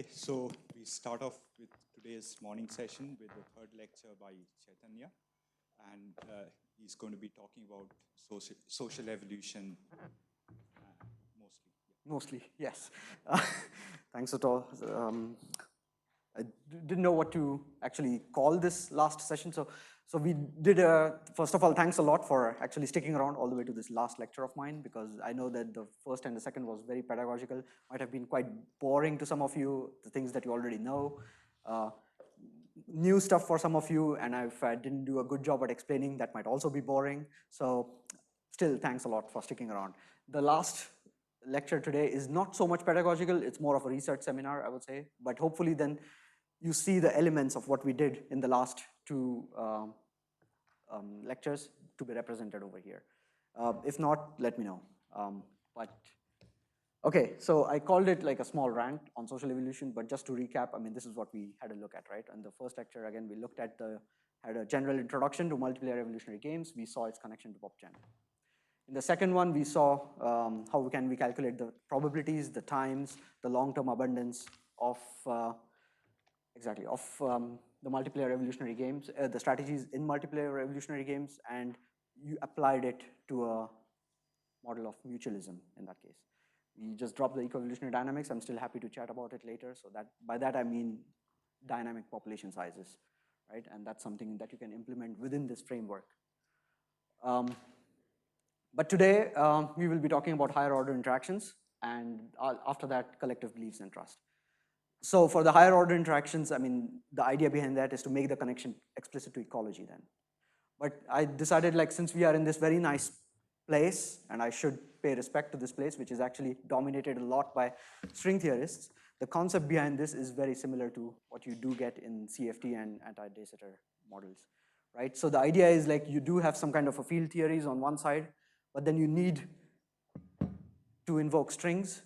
Okay, so we start off with today's morning session with the third lecture by Chaitanya, and he's going to be talking about social evolution mostly. Yeah. Mostly, yes. Thanks at all. I didn't know what to actually call this last session, so we did. First of all, thanks a lot for actually sticking around all the way to this last lecture of mine, because I know that the first and the second was very pedagogical. Might have been quite boring to some of you, the things that you already know. New stuff for some of you, and if I didn't do a good job at explaining, that might also be boring. So still, thanks a lot for sticking around. The last lecture today is not so much pedagogical, it's more of a research seminar, I would say, but hopefully then you see the elements of what we did in the last two lectures to be represented over here. If not, let me know. Okay, so I called it like a small rant on social evolution, but just to recap, I mean, this is what we had a look at, right? In the first lecture, again, we looked at had a general introduction to multiplayer evolutionary games. We saw its connection to PopGen. In the second one, we saw how can we calculate the probabilities, the times, the long-term abundance of the multiplayer evolutionary games, the strategies in multiplayer evolutionary games, and you applied it to a model of mutualism in that case. We just dropped the eco-evolutionary dynamics. I'm still happy to chat about it later. So that by that I mean dynamic population sizes, right? And that's something that you can implement within this framework. But today we will be talking about higher order interactions, and after that, collective beliefs and trust. So for the higher order interactions, I mean, the idea behind that is to make the connection explicit to ecology then. But I decided, like, since we are in this very nice place, and I should pay respect to this place, which is actually dominated a lot by string theorists, the concept behind this is very similar to what you do get in CFT and anti-de Sitter models, right? So the idea is, like, you do have some kind of a field theories on one side, but then you need to invoke strings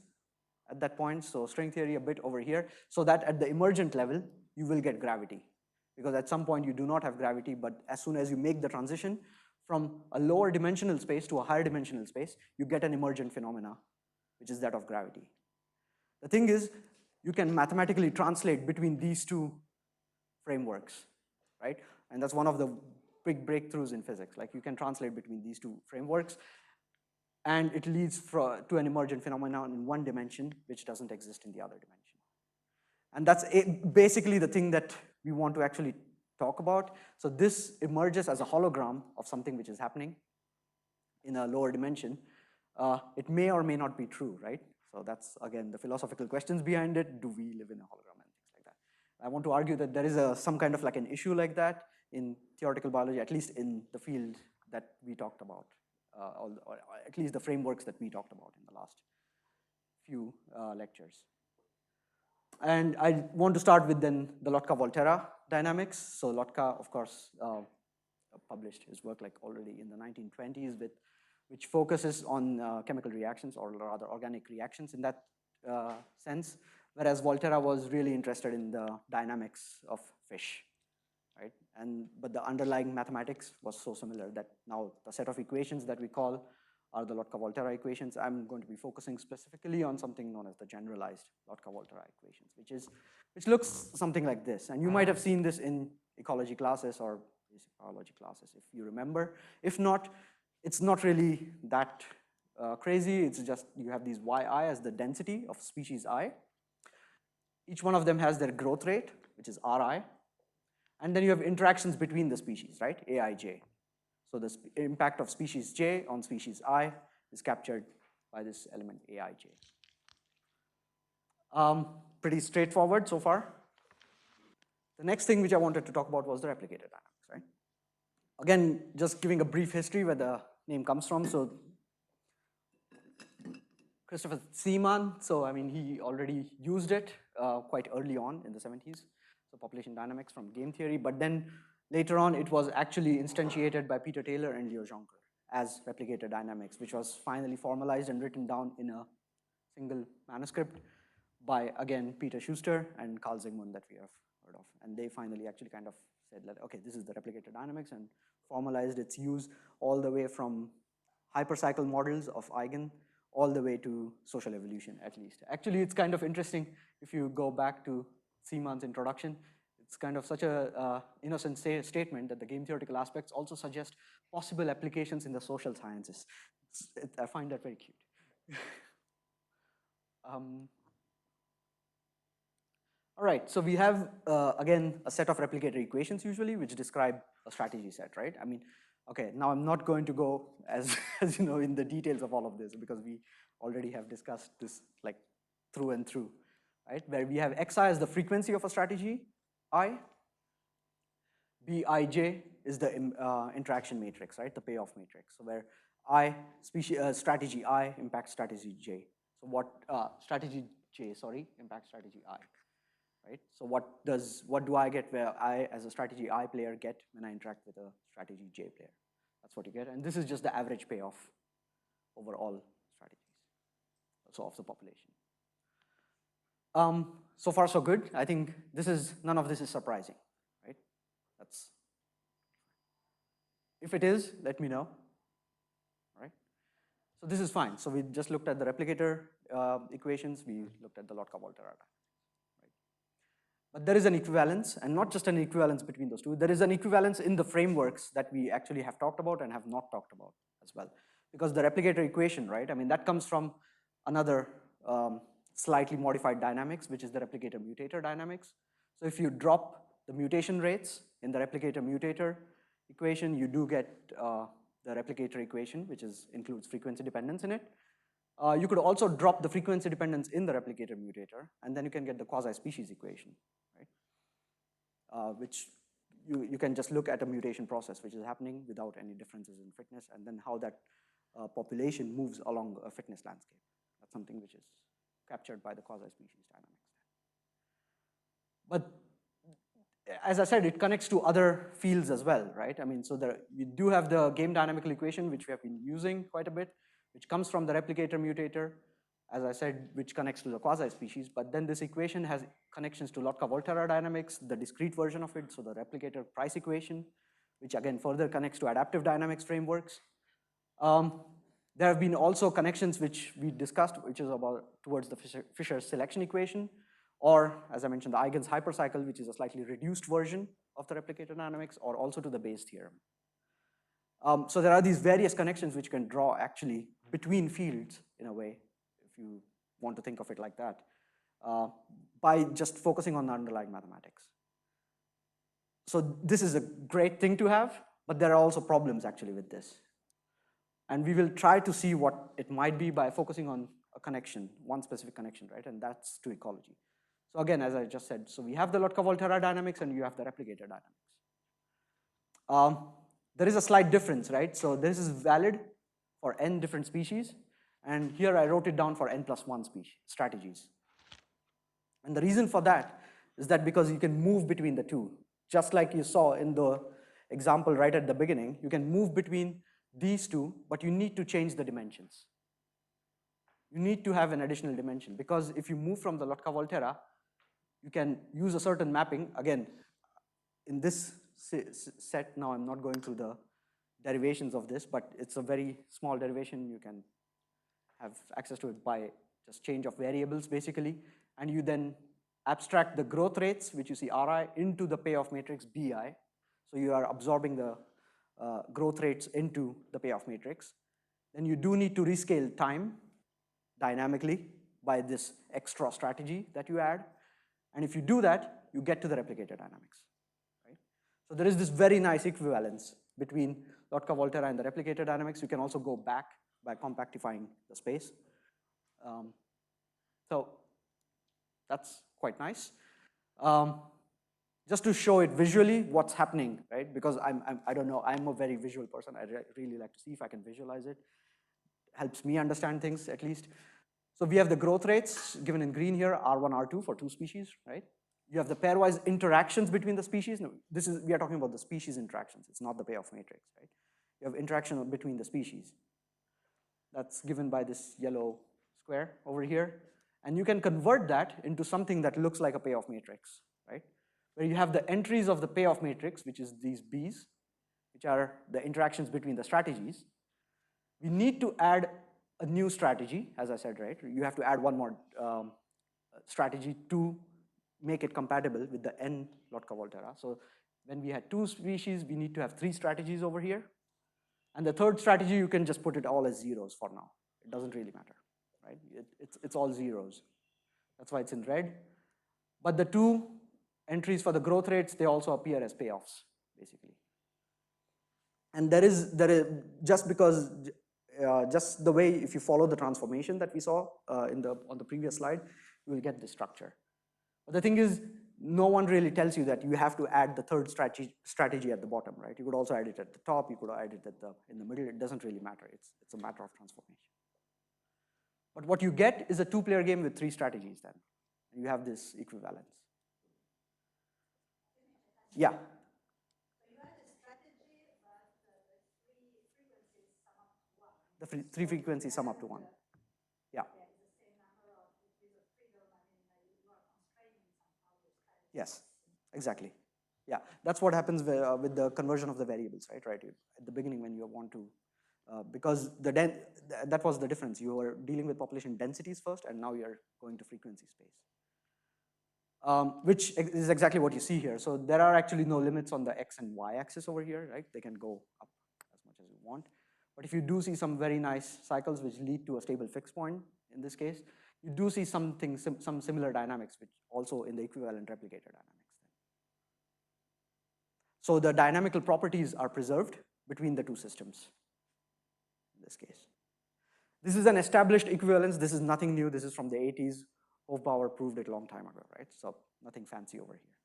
at that point, so string theory a bit over here, so that at the emergent level, you will get gravity. Because at some point you do not have gravity, but as soon as you make the transition from a lower dimensional space to a higher dimensional space, you get an emergent phenomena, which is that of gravity. The thing is, you can mathematically translate between these two frameworks, right? And that's one of the big breakthroughs in physics. Like, you can translate between these two frameworks, and it leads to an emergent phenomenon in one dimension, which doesn't exist in the other dimension. And that's basically the thing that we want to actually talk about. So this emerges as a hologram of something which is happening in a lower dimension. It may or may not be true, right? So that's, again, the philosophical questions behind it. Do we live in a hologram and things like that? I want to argue that there is some kind of like an issue like that in theoretical biology, at least in the field that we talked about, or at least the frameworks that we talked about in the last few lectures. And I want to start with then the Lotka-Volterra dynamics. So Lotka, of course, published his work like already in the 1920s, which focuses on chemical reactions, or rather organic reactions in that sense, whereas Volterra was really interested in the dynamics of fish, right? But the underlying mathematics was so similar that now the set of equations that we call are the Lotka-Volterra equations. I'm going to be focusing specifically on something known as the generalized Lotka-Volterra equations, which looks something like this. And you might have seen this in ecology classes or basic biology classes, if you remember. If not, it's not really that crazy. It's just you have these yi as the density of species I. Each one of them has their growth rate, which is Ri. And then you have interactions between the species, right? Aij. So the impact of species J on species I is captured by this element Aij. Pretty straightforward so far. The next thing which I wanted to talk about was the replicator dynamics, right? Again, just giving a brief history where the name comes from. So Christopher Seaman, so I mean, he already used it quite early on in the 70s. So population dynamics from game theory, but then later on, it was actually instantiated by Peter Taylor and Leo Jonker as replicator dynamics, which was finally formalized and written down in a single manuscript by, again, Peter Schuster and Carl Zygmunt that we have heard of. And they finally actually kind of said, that, okay, this is the replicator dynamics, and formalized its use all the way from hypercycle models of eigen all the way to social evolution, at least. Actually, it's kind of interesting if you go back to Seaman's introduction. It's kind of such a innocent statement that the game theoretical aspects also suggest possible applications in the social sciences. I find that very cute. All right, so we have, again, a set of replicator equations usually, which describe a strategy set, right? I mean, okay, now I'm not going to go as you know, in the details of all of this, because we already have discussed this like through and through, right? Where we have xi as the frequency of a strategy, I, bij is the interaction matrix, right? The payoff matrix. So where I, strategy I impacts strategy j. So what, strategy j, sorry, impacts strategy I. Right? So what do I get where I, as a strategy I player, get when I interact with a strategy J player? That's what you get, and this is just the average payoff over all strategies, so of the population. So far so good. I think none of this is surprising, right? That's, if it is, let me know. All right. So this is fine. So we just looked at the replicator equations. We looked at the Lotka-Volterra. But there is an equivalence, and not just an equivalence between those two. There is an equivalence in the frameworks that we actually have talked about and have not talked about as well. Because the replicator equation, right, I mean, that comes from another slightly modified dynamics, which is the replicator mutator dynamics. So if you drop the mutation rates in the replicator mutator equation, you do get the replicator equation, which includes frequency dependence in it. You could also drop the frequency dependence in the replicator mutator, and then you can get the quasi-species equation, right? Which you can just look at a mutation process which is happening without any differences in fitness, and then how that population moves along a fitness landscape. That's something which is captured by the quasi-species dynamics. But as I said, it connects to other fields as well, right? I mean, so we do have the game dynamical equation, which we have been using quite a bit, which comes from the replicator mutator, as I said, which connects to the quasi-species. But then this equation has connections to Lotka-Volterra dynamics, the discrete version of it, so the replicator price equation, which again further connects to adaptive dynamics frameworks. There have been also connections which we discussed, which is about towards the Fisher selection equation, or as I mentioned, the Eigen's hypercycle, which is a slightly reduced version of the replicator dynamics, or also to the Bayes theorem. So there are these various connections which can draw actually between fields in a way, if you want to think of it like that, by just focusing on the underlying mathematics. So this is a great thing to have, but there are also problems actually with this. And we will try to see what it might be by focusing on a connection, one specific connection, right? And that's to ecology. So again, as I just said, so we have the Lotka-Volterra dynamics and you have the replicator dynamics. There is a slight difference, right? So this is valid for n different species, and here I wrote it down for n+1 strategies. And the reason for that is that because you can move between the two, just like you saw in the example right at the beginning, you can move between these two, but you need to change the dimensions. You need to have an additional dimension, because if you move from the Lotka-Volterra, you can use a certain mapping. Again, in this set, now I'm not going through the derivations of this, but it's a very small derivation. You can have access to it by just change of variables, basically. And you then abstract the growth rates, which you see Ri, into the payoff matrix Bi. So you are absorbing the growth rates into the payoff matrix. Then you do need to rescale time dynamically by this extra strategy that you add. And if you do that, you get to the replicator dynamics. Right? So there is this very nice equivalence between Lotka-Volterra and the replicator dynamics. You can also go back by compactifying the space. So that's quite nice. Just to show it visually, what's happening, right? Because I don't know, I'm a very visual person. I really like to see if I can visualize it. Helps me understand things, at least. So we have the growth rates given in green here, R1, R2 for two species, right? You have the pairwise interactions between the species. No, we are talking about the species interactions. It's not the payoff matrix, right? You have interaction between the species. That's given by this yellow square over here. And you can convert that into something that looks like a payoff matrix, right? Where you have the entries of the payoff matrix, which is these B's, which are the interactions between the strategies. We need to add a new strategy, as I said, right? You have to add one more strategy to make it compatible with the N Lotka-Volterra. So when we had 2 species, we need to have 3 strategies over here. And the third strategy, you can just put it all as zeros for now. It doesn't really matter, right? It's all zeros. That's why it's in red. But the 2 entries for the growth rates, they also appear as payoffs, basically. And there is just because, just the way, if you follow the transformation that we saw on the previous slide, you will get this structure. But the thing is, no one really tells you that you have to add the third strategy at the bottom, right? You could also add it at the top, you could add it in the middle, it doesn't really matter, it's a matter of transformation. But what you get is a 2-player game with 3 strategies then. And you have this equivalence. Yeah. The 3 frequencies sum up to 1. Yeah. Yes, exactly. Yeah, that's what happens with the conversion of the variables, right? At the beginning when you want to, because that was the difference. You were dealing with population densities first, and now you're going to frequency space. Which is exactly what you see here. So there are actually no limits on the X and Y axis over here, right? They can go up as much as you want. But if you do see some very nice cycles which lead to a stable fixed point, in this case, you do see some similar dynamics, which also in the equivalent replicator dynamics. So the dynamical properties are preserved between the 2 systems, in this case. This is an established equivalence. This is nothing new. This is from the 80s. Hofbauer proved it a long time ago, right? So nothing fancy over here.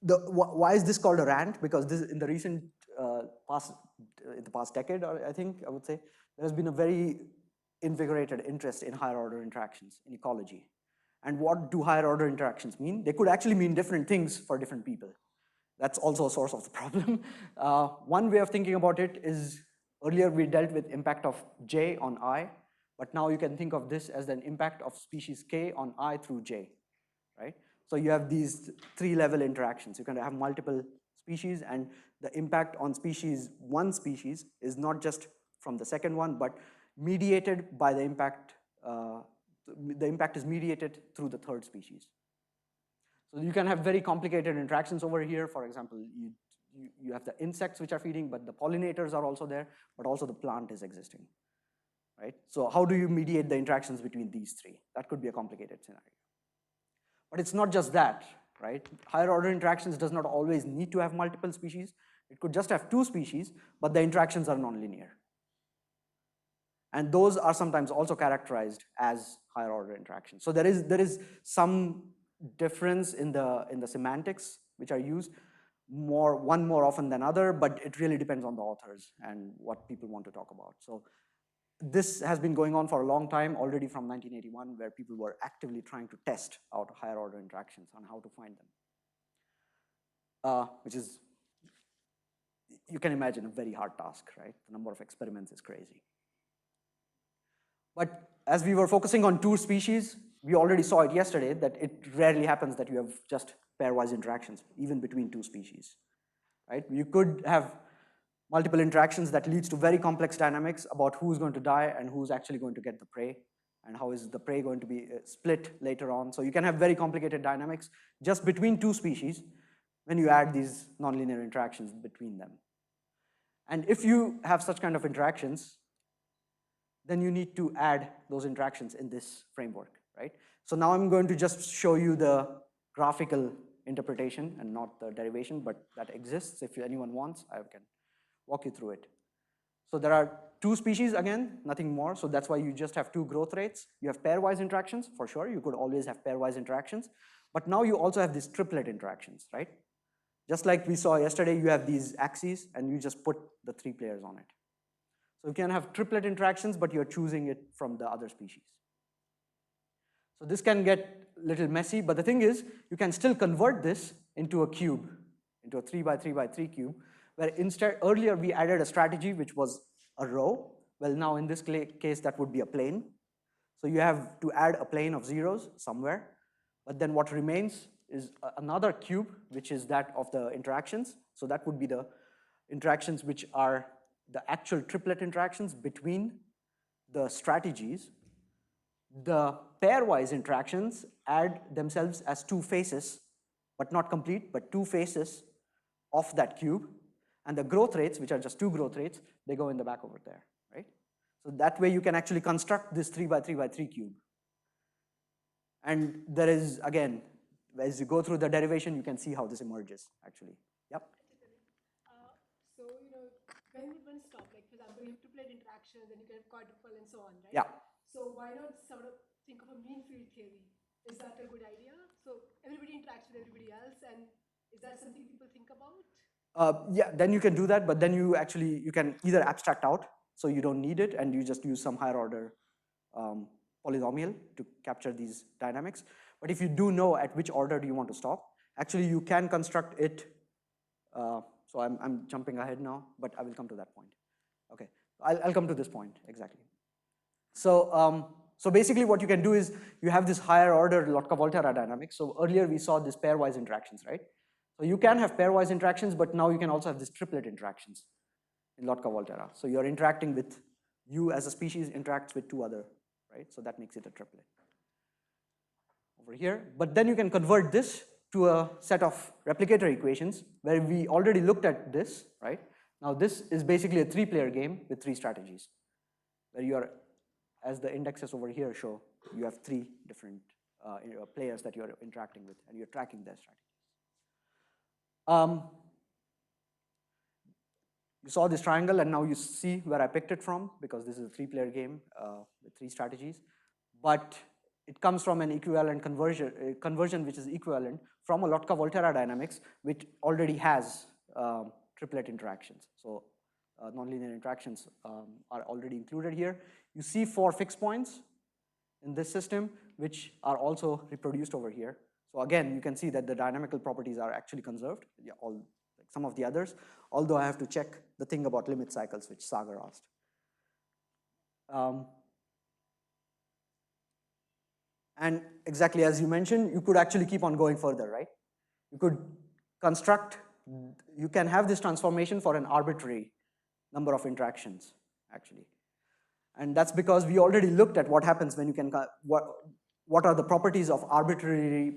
Why is this called a rant? Because this, in the recent in the past decade, I think, I would say, there has been a very invigorated interest in higher order interactions in ecology. And what do higher order interactions mean? They could actually mean different things for different people. That's also a source of the problem. One way of thinking about it is, earlier we dealt with impact of J on I, but now you can think of this as an impact of species K on I through J, right? So you have these 3-level interactions. You can have multiple species, and the impact on one species is not just from the second one, but mediated by the impact is mediated through the third species. So you can have very complicated interactions over here. For example, you have the insects which are feeding, but the pollinators are also there, but also the plant is existing, right? So how do you mediate the interactions between these 3? That could be a complicated scenario. But it's not just that, right? Higher order interactions does not always need to have multiple species. It could just have 2 species, but the interactions are nonlinear. And those are sometimes also characterized as higher order interactions. So there is some difference in the semantics which are used, one more often than other, but it really depends on the authors and what people want to talk about. So this has been going on for a long time, already from 1981, where people were actively trying to test out higher order interactions and how to find them, which is, you can imagine, a very hard task, right? The number of experiments is crazy. But as we were focusing on 2 species, we already saw it yesterday that it rarely happens that you have just pairwise interactions, even between 2 species, right? You could have multiple interactions that leads to very complex dynamics about who's going to die and who's actually going to get the prey, and how is the prey going to be split later on. So you can have very complicated dynamics just between 2 species when you add these nonlinear interactions between them. And if you have such kind of interactions, then you need to add those interactions in this framework, right? So now I'm going to just show you the graphical interpretation and not the derivation, but that exists. If anyone wants, I can walk you through it. So there are 2 species, again, nothing more. So that's why you just have 2 growth rates. You have pairwise interactions, for sure. You could always have pairwise interactions. But now you also have these triplet interactions, right? Just like we saw yesterday, you have these axes, and you just put the 3 players on it. So you can have triplet interactions, but you're choosing it from the other species. So this can get a little messy, but the thing is, you can still convert this into a cube, into a 3 by 3 by 3 cube, where instead, earlier we added a strategy which was a row. Well, now in this case, that would be a plane. So you have to add a plane of zeros somewhere, but then what remains is another cube, which is that of the interactions. So that would be the interactions which are the actual triplet interactions between the strategies. The pairwise interactions add themselves as two faces, but not complete, but two faces of that cube. And the growth rates, which are just two growth rates, they go in the back over there, right? So that way you can actually construct this 3 by 3 by 3 cube. And there is, again, as you go through the derivation, you can see how this emerges, actually. Yep. So, when would one stop? Like, for example, you have triplet interactions, then you can have quadruple and so on, right? Yeah. So why not sort of think of a mean field theory? Is that a good idea? So everybody interacts with everybody else, and is that something people think about? Yeah, then you can do that, but then you can either abstract out, so you don't need it, and you just use some higher order polynomial to capture these dynamics. But if you do know at which order do you want to stop, actually you can construct it. So I'm jumping ahead now, but I will come to that point. Okay, I'll come to this point, exactly. So, so basically what you can do is you have this higher order Lotka-Volterra dynamics. So earlier we saw this pairwise interactions, right? So you can have pairwise interactions, but now you can also have this triplet interactions in Lotka-Volterra. So you're interacting with, you as a species interacts with two other, right? So that makes it a triplet over here. But then you can convert this to a set of replicator equations where we already looked at this, right? Now this is basically a three-player game with three strategies, where you are, as the indexes over here show, you have three different players that you're interacting with, and you're tracking their strategies. You saw this triangle, and now you see where I picked it from, because this is a three-player game with three strategies. But it comes from an equivalent conversion which is equivalent from a Lotka-Volterra dynamics, which already has triplet interactions. So nonlinear interactions are already included here. You see 4 fixed points in this system, which are also reproduced over here. So again, you can see that the dynamical properties are actually conserved, like some of the others, although I have to check the thing about limit cycles, which Sagar asked. And exactly as you mentioned, you could actually keep on going further, right? You could construct, you can have this transformation for an arbitrary number of interactions, actually. And that's because we already looked at what happens when you can, what are the properties of arbitrary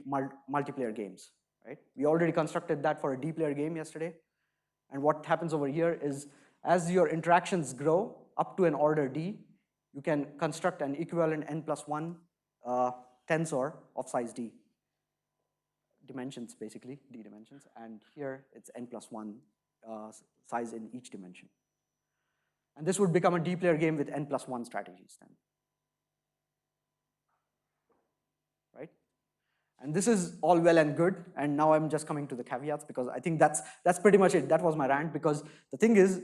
multiplayer games, right? We already constructed that for a D-player game yesterday. And what happens over here is, as your interactions grow up to an order D, you can construct an equivalent n+1 tensor of size D. Dimensions, basically, D dimensions. And here it's n+1 size in each dimension. And this would become a D-player game with n+1 strategies then. Right? And this is all well and good, and now I'm just coming to the caveats, because I think that's pretty much it. That was my rant, because the thing is,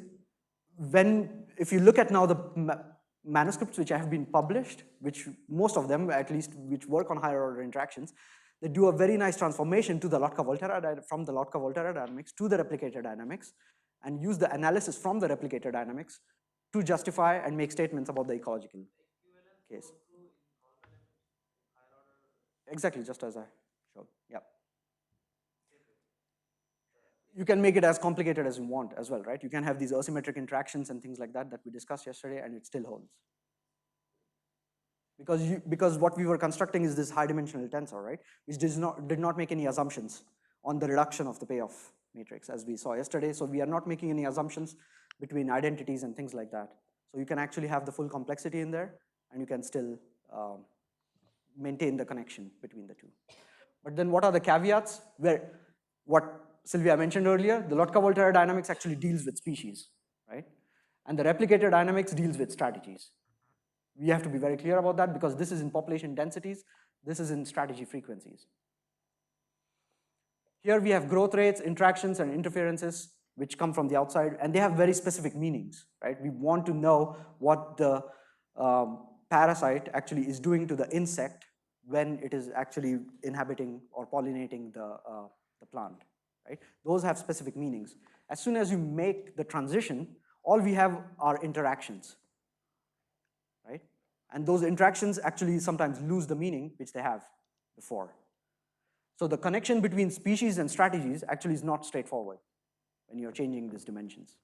if you look at now the manuscripts which have been published, which most of them, at least, which work on higher order interactions, they do a very nice transformation to the Lotka-Volterra, from the Lotka-Volterra dynamics to the replicator dynamics, and use the analysis from the replicator dynamics to justify and make statements about the ecological case. Exactly, just as I showed. Yeah. You can make it as complicated as you want as well, right? You can have these asymmetric interactions and things like that we discussed yesterday, and it still holds. Because what we were constructing is this high-dimensional tensor, right? Which did not make any assumptions on the reduction of the payoff matrix, as we saw yesterday. So we are not making any assumptions between identities and things like that. So you can actually have the full complexity in there, and you can still maintain the connection between the two. But then what are the caveats? What Sylvia mentioned earlier, the Lotka-Volterra dynamics actually deals with species, right? And the replicator dynamics deals with strategies. We have to be very clear about that, because this is in population densities, this is in strategy frequencies. Here we have growth rates, interactions, and interferences, which come from the outside, and they have very specific meanings, right? We want to know what the parasite actually is doing to the insect when it is actually inhabiting or pollinating the plant, right? Those have specific meanings. As soon as you make the transition, all we have are interactions, right? And those interactions actually sometimes lose the meaning which they have before. So the connection between species and strategies actually is not straightforward when you're changing these dimensions.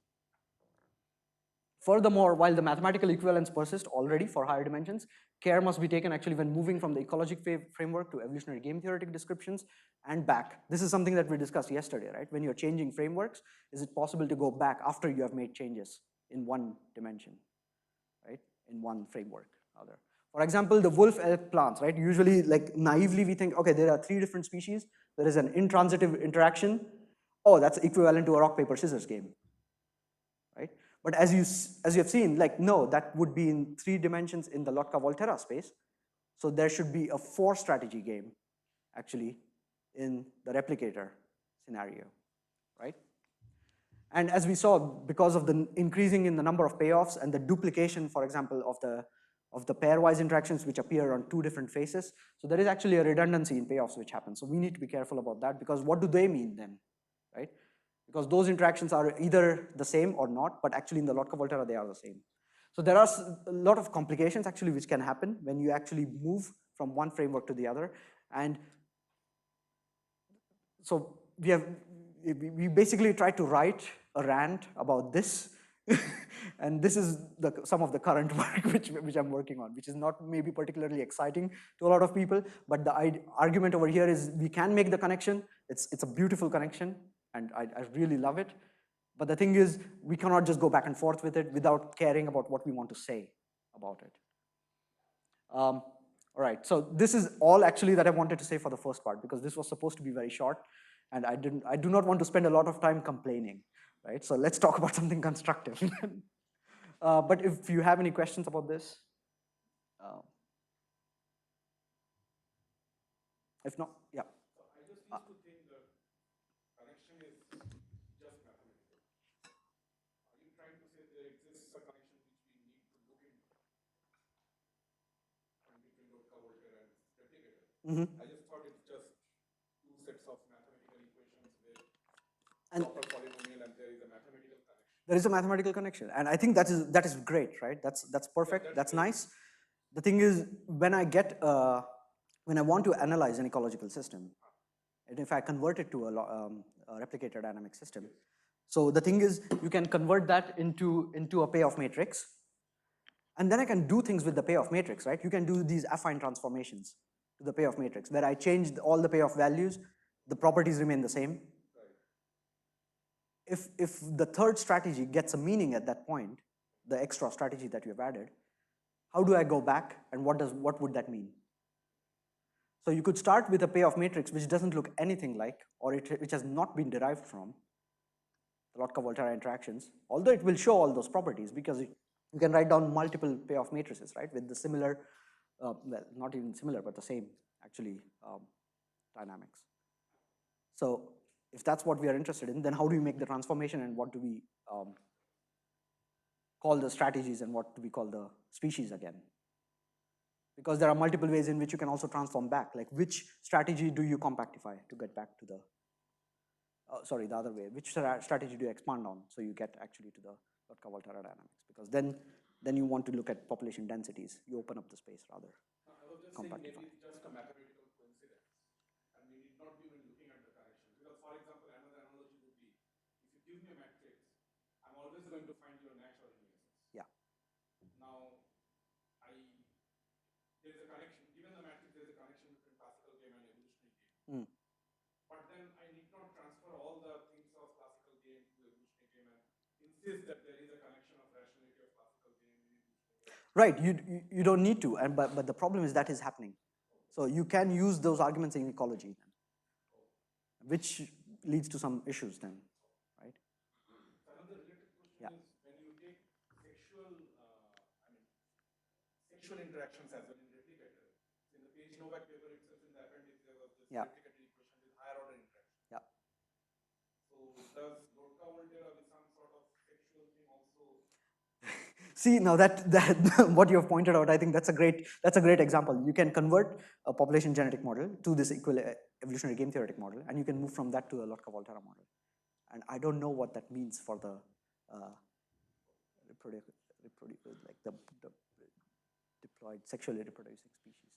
Furthermore, while the mathematical equivalents persist already for higher dimensions, care must be taken actually when moving from the ecologic framework to evolutionary game theoretic descriptions and back. This is something that we discussed yesterday, right? When you're changing frameworks, is it possible to go back after you have made changes in one dimension, right? In one framework, rather. For example, the wolf-elk plants, right? Usually, like naively, we think, okay, there are 3 different species. There is an intransitive interaction. Oh, that's equivalent to a rock, paper, scissors game, right? But as you have seen, like, no, that would be in 3 dimensions in the Lotka-Volterra space. So there should be a 4 strategy game, actually, in the replicator scenario, right? And as we saw, because of the increasing in the number of payoffs and the duplication, for example, of the pairwise interactions which appear on 2 different faces, so there is actually a redundancy in payoffs which happens. So we need to be careful about that, because what do they mean then, right? Because those interactions are either the same or not, but actually in the Lotka-Volterra they are the same. So there are a lot of complications actually which can happen when you actually move from one framework to the other. And so we basically tried to write a rant about this. And this is some of the current work which I'm working on, which is not maybe particularly exciting to a lot of people, but the argument over here is we can make the connection. It's a beautiful connection, and I really love it. But the thing is, we cannot just go back and forth with it without caring about what we want to say about it. All right, so this is all actually that I wanted to say for the first part, because this was supposed to be very short, and I do not want to spend a lot of time complaining, right? So let's talk about something constructive. But if you have any questions about this, if not, yeah. So I just used to think the connection is just mathematical. Are you trying to say there exists a connection which we need to look into between Gokhale and replicator? I just thought it's just 2 sets of mathematical equations with proper polynomial, and there is a mathematical connection. There is a mathematical connection, and I think that is great, right? That's perfect. Yeah, that's nice. The thing is, when I want to analyze an ecological system, and if I convert it to a replicator dynamic system, so the thing is, you can convert that into a payoff matrix, and then I can do things with the payoff matrix, right? You can do these affine transformations to the payoff matrix, where I change all the payoff values, the properties remain the same. If the third strategy gets a meaning at that point, the extra strategy that you have added, how do I go back, and what would that mean? So you could start with a payoff matrix which doesn't look anything like, or which has not been derived from the Lotka-Volterra interactions, although it will show all those properties, because you can write down multiple payoff matrices, right, with the similar, well, not even similar, but the same, actually, dynamics. So if that's what we are interested in, then how do we make the transformation, and what do we call the strategies, and what do we call the species again? Because there are multiple ways in which you can also transform back, like which strategy do you compactify to get back to the, sorry, the other way, which strategy do you expand on so you get actually to the Lotka-Volterra dynamics? Because then you want to look at population densities, you open up the space rather. I was just saying maybe it's just a mathematical coincidence, and we need not be even looking at the connection. Because, for example, another analogy would be, if you give me a matrix, I'm always going to find your natural unions. Yeah. Now, there's a connection, given the matrix, there's a connection between classical game and evolutionary game. But then I need not transfer all the things of classical game to evolutionary game and insist that there is a connection of rationality of classical game in evolutionary game. Right, you don't need to, but the problem is that is happening. So you can use those arguments in ecology, then, which leads to some issues then, right? Another related question is, when you take sexual interactions as well in replicator, in the page Novak paper itself, in the appendix, there was this replicator equation with higher order interaction. Yeah. So does Lotka-Volterra with some sort of sexual thing also? See, now that what you have pointed out, I think that's a great example. You can convert a population genetic model to this evolutionary game theoretic model, and you can move from that to a Lotka-Volterra model. And I don't know what that means for the like the deployed sexually reproducing species.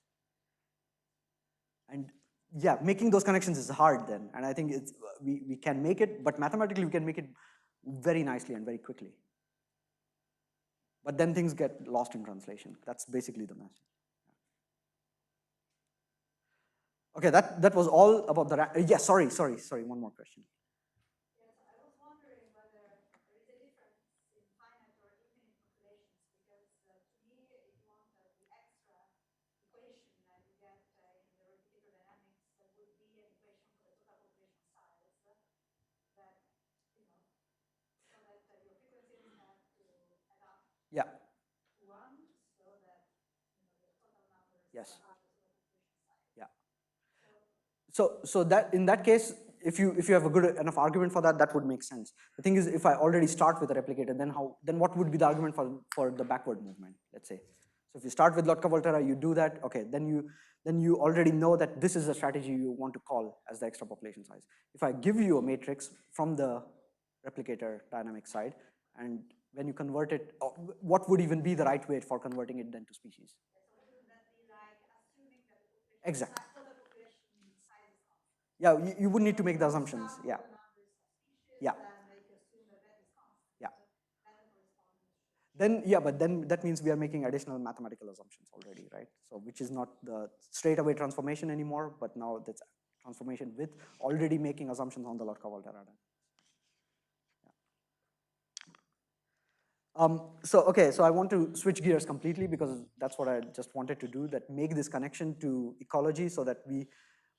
And yeah, making those connections is hard then, and I think it's, we can make it, but mathematically we can make it very nicely and very quickly. But then things get lost in translation. That's basically the message. Okay, that was all about the, yeah, sorry, one more question. Yes, I was wondering whether there is a difference in finite or infinite populations, because to me, if you want the extra equation that you get in the replicator dynamics, that would be an equation for the total population size that, you know, so that your frequencies have to add up Yeah. to one, so that, you know, the total numbers Yes. are the total population size. Yeah. So that in that case, if you have a good enough argument for that, that would make sense. The thing is, if I already start with a replicator, then what would be the argument for the backward movement? Let's say, so if you start with Lotka-Volterra, you do that. Okay, then you already know that this is a strategy you want to call as the extra population size. If I give you a matrix from the replicator dynamic side, and when you convert it, what would even be the right way for converting it then to species? So wouldn't that be like assuming that the population Exactly. total population size is constant? Yeah, you would need to make the assumptions. Yeah. Yeah. Yeah. Then, yeah, but then that means we are making additional mathematical assumptions already, right? So which is not the straight away transformation anymore, but now that's transformation with already making assumptions on the Lotka-Volterra. So I want to switch gears completely because that's what I just wanted to do, that make this connection to ecology so that we,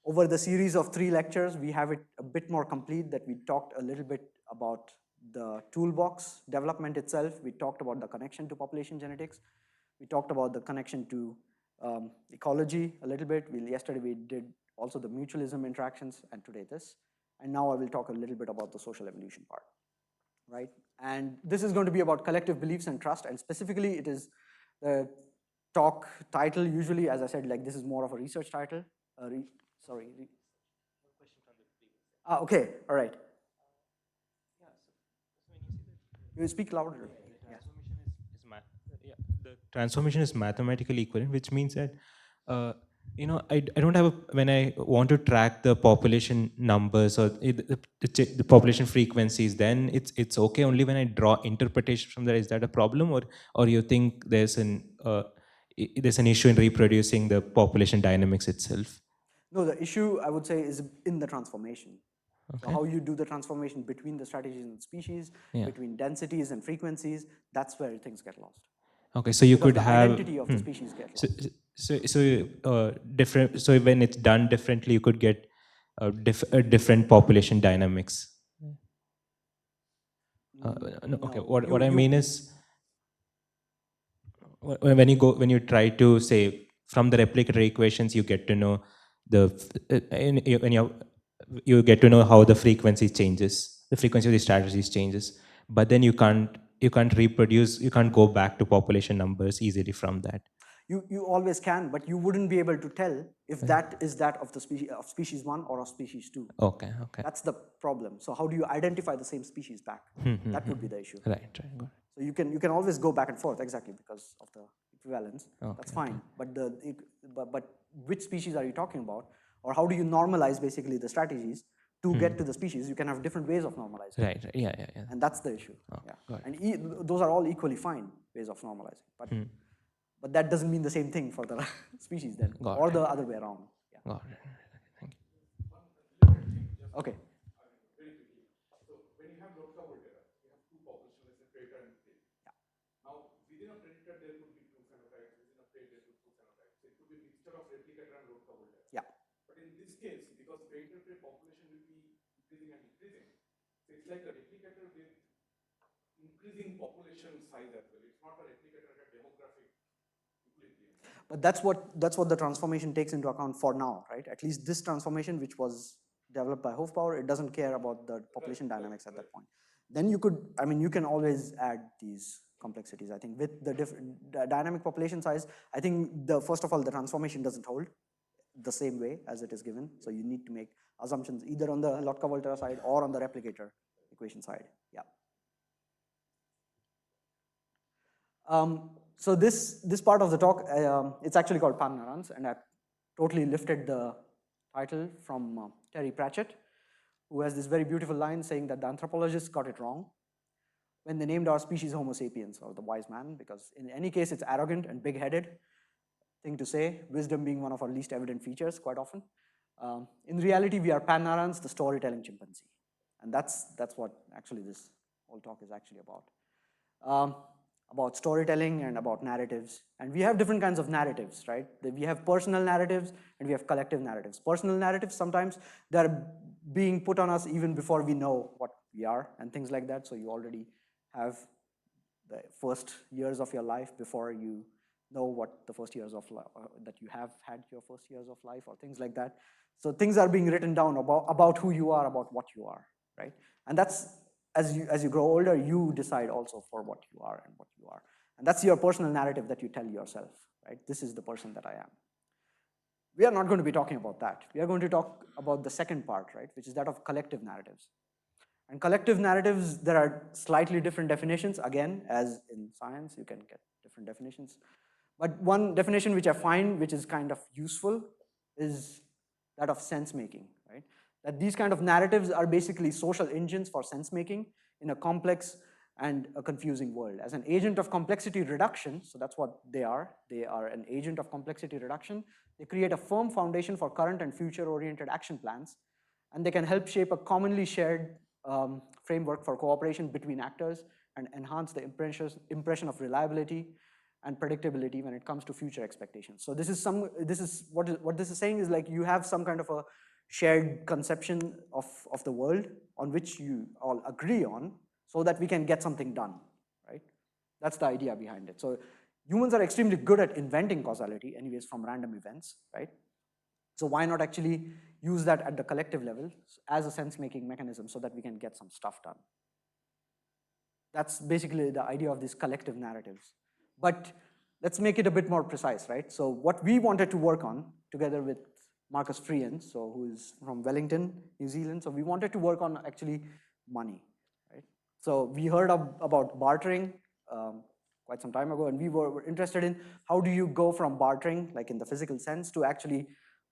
over the series of 3 lectures, we have it a bit more complete, that we talked a little bit about the toolbox development itself. We talked about the connection to population genetics. We talked about the connection to ecology a little bit. Yesterday we did also the mutualism interactions, and today this. And now I will talk a little bit about the social evolution part, right? And this is going to be about collective beliefs and trust, and specifically it is the talk title usually, as I said, like this is more of a research title. Okay, all right. You speak louder. Yeah. The transformation is mathematically equivalent, which means that I don't have when I want to track the population numbers or the population frequencies, then it's okay only when I draw interpretation from there. Is that a problem, or you think there's an issue in reproducing the population dynamics itself? No, the issue I would say is in the transformation. Okay. So how you do the transformation between the strategies and species, between densities and frequencies, that's where things get lost. Okay, so you because could the have identity of the species get lost. Different. So when it's done differently, you could get different population dynamics. No, okay. What I mean is, when you try to say from the replicator equations, you get to know you get to know how the frequency changes, the frequency of the strategies changes, but then you can't reproduce, you can't go back to population numbers easily from that. You always can, but you wouldn't be able to tell if that is that of the species 1 or of species 2. Okay. That's the problem. So how do you identify the same species back? That would be the issue. Right. Good. So you can always go back and forth, exactly, because of the equivalence. Okay, that's fine. But but which species are you talking about, or how do you normalize basically the strategies to get to the species? You can have different ways of normalizing. Right. Yeah. And that's the issue. Okay, Yeah. got it. And those are all equally fine ways of normalizing. But that doesn't mean the same thing for the species then, Got or it. the other way around. Yeah. Got it. Thank you. Okay. Very quickly. So when you have Lotka-Volterra, you have 2 populations, let's say predator and prey. Yeah. Now within a predator there could be 2 phenotypes, within a prey there could be 2 phenotypes. So it could be a mixture of replicator and Lotka-Volterra. Yeah. But in this case, because predator-prey population will be increasing and increasing, so it's like a replicator with increasing population size as well. It's not a replicator at a demographic equilibrium. But that's what the transformation takes into account for now, right? At least this transformation, which was developed by Hofbauer, it doesn't care about the population dynamics at that point. Then you can always add these complexities. I think with the dynamic population size, I think first of all, the transformation doesn't hold the same way as it is given. So you need to make assumptions either on the Lotka-Volterra side or on the replicator equation side. Yeah. So this part of the talk, it's actually called Pan Narans, and I totally lifted the title from Terry Pratchett, who has this very beautiful line saying that the anthropologists got it wrong when they named our species Homo sapiens, or the wise man, because in any case it's arrogant and big-headed thing to say, wisdom being one of our least evident features quite often. In reality, we are Pan-Narans, the storytelling chimpanzee. And that's what actually this whole talk is actually about storytelling and about narratives. And we have different kinds of narratives, right? We have personal narratives and we have collective narratives. Personal narratives, sometimes they're being put on us even before we know what we are and things like that. So you already have the first years of your life before you know what the first years of life, that you have had your first years of life or things like that. So things are being written down about who you are, about what you are, right? And that's, as you grow older, you decide also for what you are and what you are. And that's your personal narrative that you tell yourself, right? This is the person that I am. We are not going to be talking about that. We are going to talk about the second part, right? Which is that of collective narratives. And collective narratives, there are slightly different definitions. Again, as in science, you can get different definitions. But one definition which I find which is kind of useful is that of sense-making, right? That these kind of narratives are basically social engines for sense-making in a complex and a confusing world. As an agent of complexity reduction, so that's what they are an agent of complexity reduction. They create a firm foundation for current and future-oriented action plans, and they can help shape a commonly shared framework for cooperation between actors and enhance the impression of reliability and predictability when it comes to future expectations. So this is what this is saying is like you have some kind of a shared conception of the world on which you all agree on so that we can get something done, right? That's the idea behind it. So humans are extremely good at inventing causality anyways from random events, right? So why not actually use that at the collective level as a sense-making mechanism so that we can get some stuff done? That's basically the idea of these collective narratives. But let's make it a bit more precise, right? So what we wanted to work on together with Marcus Freehan, so who is from Wellington, New Zealand. So we wanted to work on actually money, right? So we heard about bartering quite some time ago, and we were interested in how do you go from bartering, like in the physical sense, to actually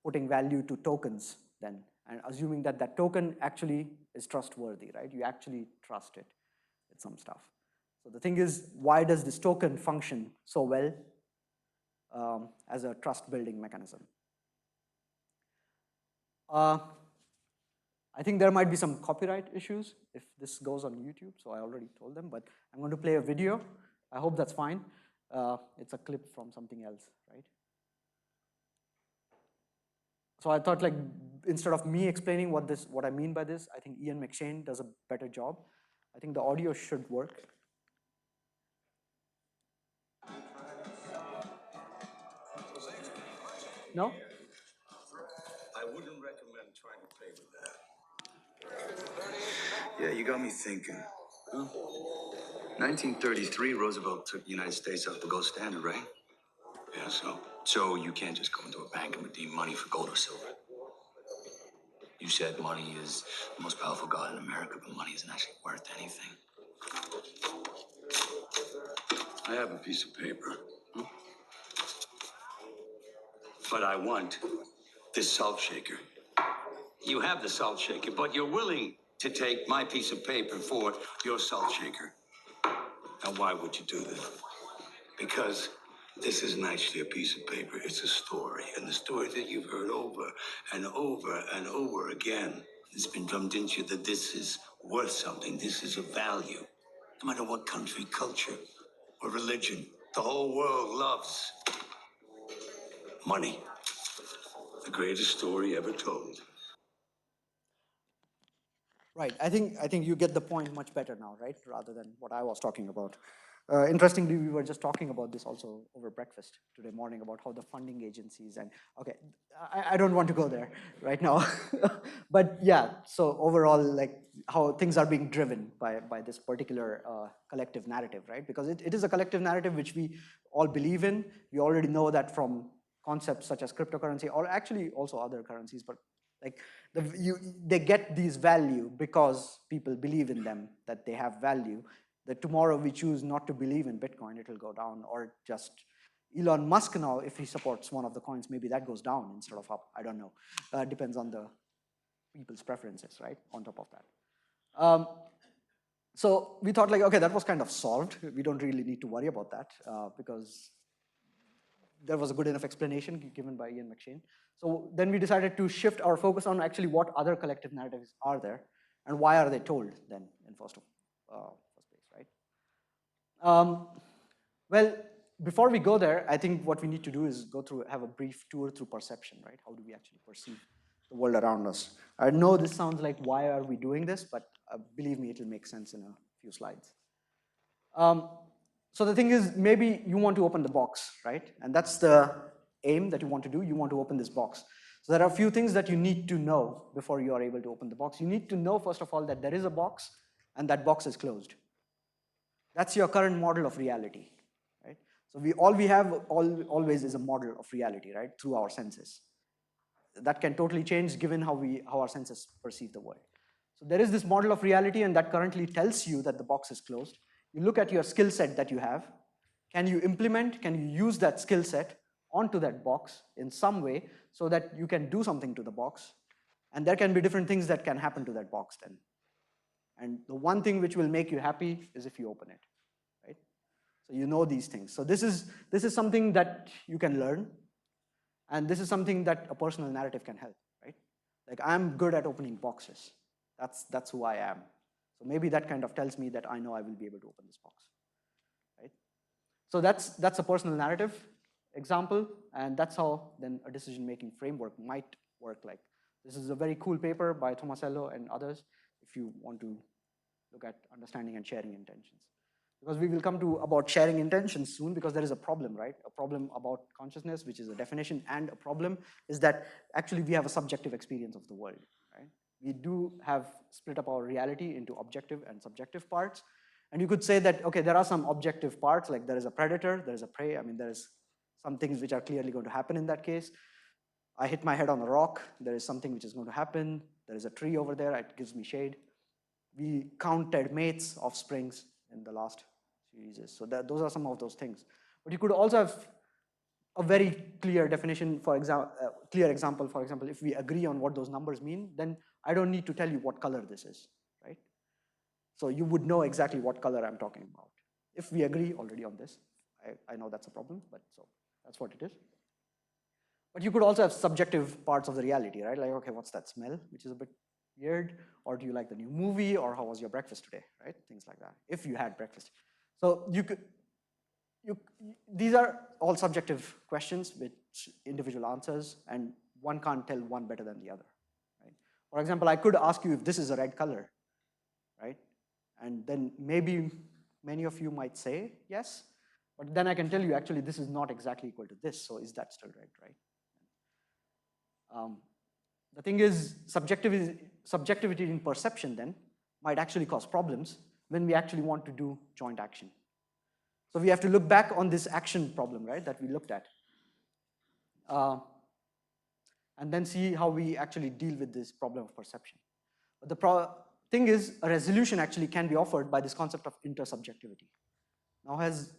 putting value to tokens then, and assuming that that token actually is trustworthy, right? You actually trust it with some stuff. So the thing is, why does this token function so well as a trust-building mechanism? I think there might be some copyright issues if this goes on YouTube, so I already told them, but I'm going to play a video. I hope that's fine. It's a clip from something else, right? So I thought, like, instead of me explaining what I mean by this, I think Ian McShane does a better job. I think the audio should work. No? I wouldn't recommend trying to play with that. Yeah, you got me thinking. Huh? 1933, Roosevelt took the United States off the gold standard, right? Yeah, so you can't just go into a bank and redeem money for gold or silver. You said money is the most powerful god in America, but money isn't actually worth anything. I have a piece of paper. Huh? But I want this salt shaker. You have the salt shaker, but you're willing to take my piece of paper for your salt shaker. Now, why would you do that? Because this isn't actually a piece of paper, it's a story. And the story that you've heard over and over and over again. It's been drummed into you that this is worth something, this is of value. No matter what country, culture, or religion, the whole world loves money. The greatest story ever told. Right, I think you get the point much better now, right? Rather than what I was talking about. Interestingly, we were just talking about this also over breakfast today morning about how the funding agencies and, okay, I don't want to go there right now. But yeah, so overall, like how things are being driven by this particular collective narrative, right? Because it is a collective narrative which we all believe in. We already know that from concepts such as cryptocurrency, or actually also other currencies, but like they get these value because people believe in them, that they have value. That tomorrow we choose not to believe in Bitcoin, it will go down, or just Elon Musk now, if he supports one of the coins, maybe that goes down instead of up. I don't know. Depends on the people's preferences, right? On top of that. So we thought like, okay, that was kind of solved. We don't really need to worry about that because there was a good enough explanation given by Ian McShane. So then we decided to shift our focus on actually what other collective narratives are there and why are they told then in first place, right? Well, before we go there, I think what we need to do is have a brief tour through perception, right? How do we actually perceive the world around us? I know this sounds like, why are we doing this? But believe me, it'll make sense in a few slides. So the thing is, maybe you want to open the box, right? And that's the aim that you want to do. You want to open this box. So there are a few things that you need to know before you are able to open the box. You need to know, first of all, that there is a box and that box is closed. That's your current model of reality, right? So we have always is a model of reality, right? Through our senses. That can totally change given how our senses perceive the world. So there is this model of reality, and that currently tells you that the box is closed. You look at your skill set that you have. Can you use that skill set onto that box in some way so that you can do something to the box? And there can be different things that can happen to that box then. And the one thing which will make you happy is if you open it, right? So you know these things. So this is something that you can learn. And this is something that a personal narrative can help, right? Like, I'm good at opening boxes. That's who I am. So maybe that kind of tells me that I know I will be able to open this box, right? So that's a personal narrative example, and that's how then a decision-making framework might work like. This is a very cool paper by Tomasello and others if you want to look at understanding and sharing intentions. Because we will come to about sharing intentions soon, because there is a problem, right? A problem about consciousness, which is a definition, and a problem is that actually we have a subjective experience of the world, right? We do have split up our reality into objective and subjective parts. And you could say that, okay, there are some objective parts, like there is a predator, there is a prey. I mean, there is some things which are clearly going to happen in that case. I hit my head on a rock, there is something which is going to happen. There is a tree over there, it gives me shade. We counted mates, offsprings in the last series. So those are some of those things. But you could also have a very clear definition, for example, for example, if we agree on what those numbers mean, then I don't need to tell you what color this is, right? So you would know exactly what color I'm talking about. If we agree already on this, I know that's a problem, but so that's what it is. But you could also have subjective parts of the reality, right? Like, okay, what's that smell, which is a bit weird, or do you like the new movie, or how was your breakfast today, right? Things like that, if you had breakfast. So these are all subjective questions with individual answers, and one can't tell one better than the other, right? For example, I could ask you if this is a red color, right? And then maybe many of you might say yes, but then I can tell you actually this is not exactly equal to this, so is that still red, right? The thing is, subjectivity in perception then might actually cause problems when we actually want to do joint action. So we have to look back on this action problem, right, that we looked at. And then see how we actually deal with this problem of perception. But the thing is, a resolution actually can be offered by this concept of intersubjectivity. Now, has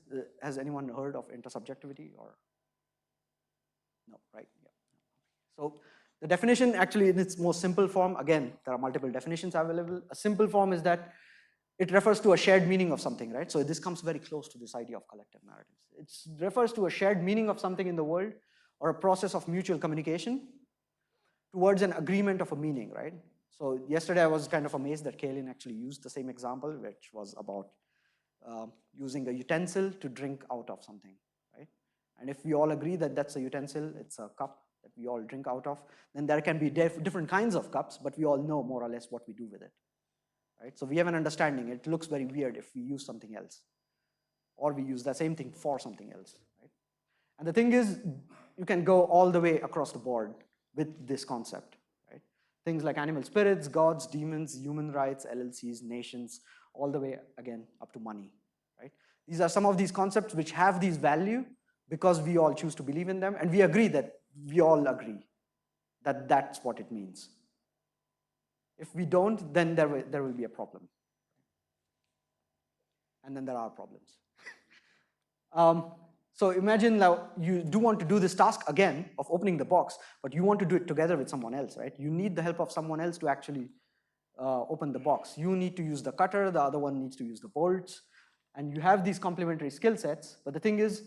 anyone heard of intersubjectivity, or? No, right? Yeah. So the definition actually in its most simple form, again, there are multiple definitions available. A simple form is that it refers to a shared meaning of something, right? So this comes very close to this idea of collective narratives. It refers to a shared meaning of something in the world, or a process of mutual communication towards an agreement of a meaning, right? So yesterday I was kind of amazed that Kaylin actually used the same example, which was about using a utensil to drink out of something, right? And if we all agree that that's a utensil, it's a cup that we all drink out of, then there can be different kinds of cups, but we all know more or less what we do with it, right? So we have an understanding. It looks very weird if we use something else, or we use the same thing for something else, right? And the thing is, you can go all the way across the board with this concept, right? Things like animal spirits, gods, demons, human rights, LLCs, nations, all the way, again, up to money, right? These are some of these concepts which have these value because we all choose to believe in them, and we all agree that that's what it means. If we don't, then there will be a problem. And then there are problems. So imagine now you do want to do this task again of opening the box, but you want to do it together with someone else, right? You need the help of someone else to actually open the box. You need to use the cutter, the other one needs to use the bolts, and you have these complementary skill sets. But the thing is,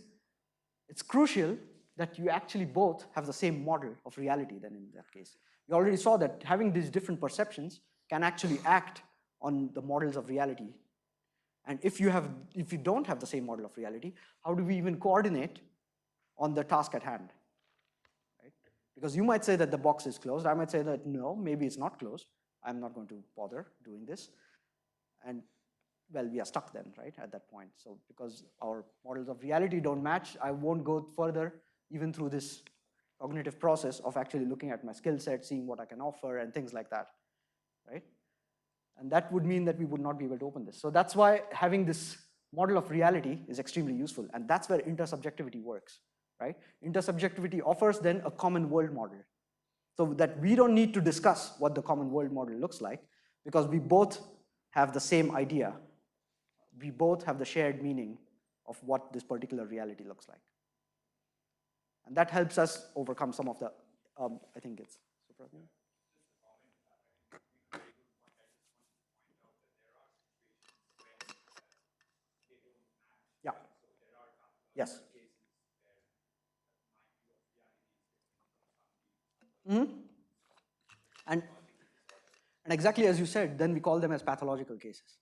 it's crucial that you actually both have the same model of reality then in that case. You already saw that having these different perceptions can actually act on the models of reality. And if you don't have the same model of reality, how do we even coordinate on the task at hand? Right? Because you might say that the box is closed. I might say that no, maybe it's not closed. I'm not going to bother doing this. And well, we are stuck then, right, at that point. So because our models of reality don't match, I won't go further even through this cognitive process of actually looking at my skill set, seeing what I can offer and things like that, right? And that would mean that we would not be able to open this. So that's why having this model of reality is extremely useful. And that's where intersubjectivity works, right? Intersubjectivity offers then a common world model. So that we don't need to discuss what the common world model looks like because we both have the same idea. We both have the shared meaning of what this particular reality looks like. And that helps us overcome some of the, I think it's Supratim. Yeah. Yes. Mm-hmm. And exactly as you said, then we call them as pathological cases.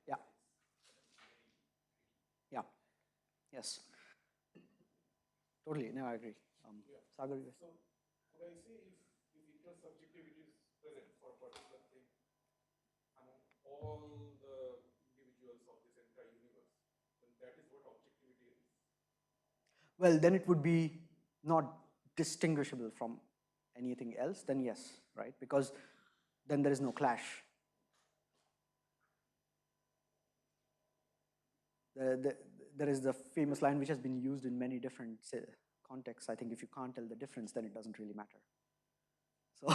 Yeah. Yeah. Yes. Totally. No, I agree. Sagar, yes. So could I say if intersubjectivity is present for a particular thing among all the individuals of this entire universe, then that is what objectivity is? Well, then it would be not distinguishable from anything else, then yes, right? Because then there is no clash. There is the famous line which has been used in many different contexts. I think if you can't tell the difference, then it doesn't really matter. So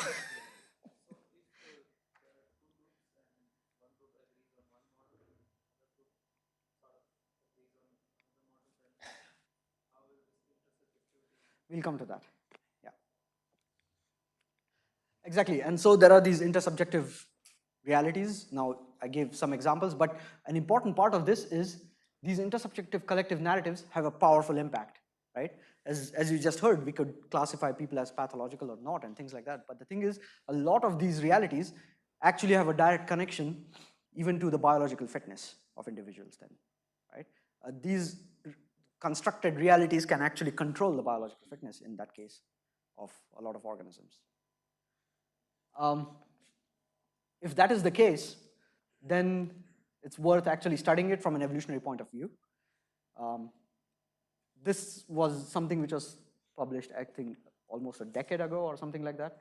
we'll come to that. Yeah. Exactly. And so there are these intersubjective realities. Now, I gave some examples, but an important part of this is these intersubjective collective narratives have a powerful impact, right? As you just heard, we could classify people as pathological or not and things like that. But the thing is, a lot of these realities actually have a direct connection even to the biological fitness of individuals then, right? These constructed realities can actually control the biological fitness in that case of a lot of organisms. If that is the case, then it's worth actually studying it from an evolutionary point of view. This was something which was published, I think, almost a decade ago or something like that.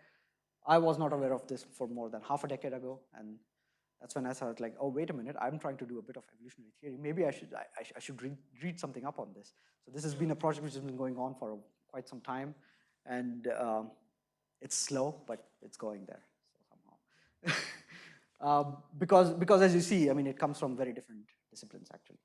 I was not aware of this for more than half a decade ago, and that's when I started like, oh, wait a minute, I'm trying to do a bit of evolutionary theory. Maybe I should read something up on this. So this has been a project which has been going on for quite some time, and it's slow, but it's going there somehow. Because as you see, I mean, it comes from very different disciplines actually.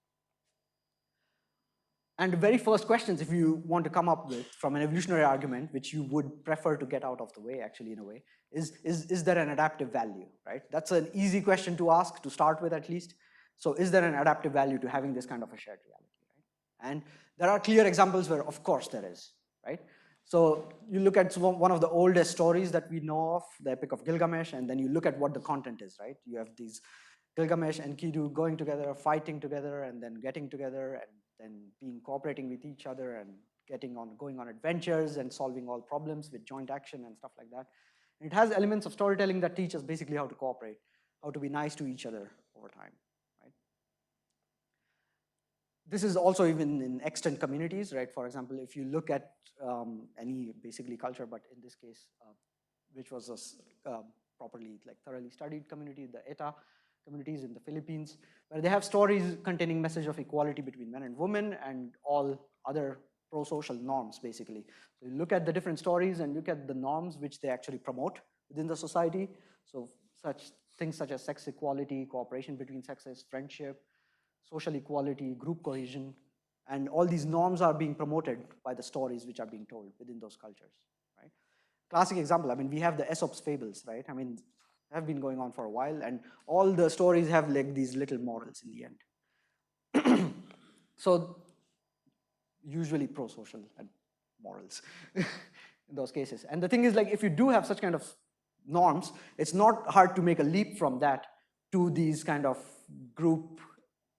And the very first questions, if you want to come up with from an evolutionary argument, which you would prefer to get out of the way, actually, in a way, is there an adaptive value, right? That's an easy question to ask, to start with at least. So is there an adaptive value to having this kind of a shared reality, right? And there are clear examples where, of course, there is, right? So you look at one of the oldest stories that we know of, the Epic of Gilgamesh, and then you look at what the content is, right? You have these Gilgamesh and Kidu going together, fighting together, and then getting together, and then cooperating with each other and going on adventures and solving all problems with joint action and stuff like that. And it has elements of storytelling that teach us basically how to cooperate, how to be nice to each other over time, right? This is also even in extant communities, right? For example, if you look at any basically culture, but in this case, which was a properly thoroughly studied community, the ETA communities in the Philippines, where they have stories containing message of equality between men and women and all other pro-social norms, basically. So you look at the different stories and look at the norms which they actually promote within the society. So such things such as sex equality, cooperation between sexes, friendship, social equality, group cohesion, and all these norms are being promoted by the stories which are being told within those cultures, right? Classic example, I mean, we have the Aesop's fables, right? I mean, have been going on for a while, and all the stories have like these little morals in the end. So usually pro-social and morals in those cases. And the thing is, like, if you do have such kind of norms, it's not hard to make a leap from that to these kind of group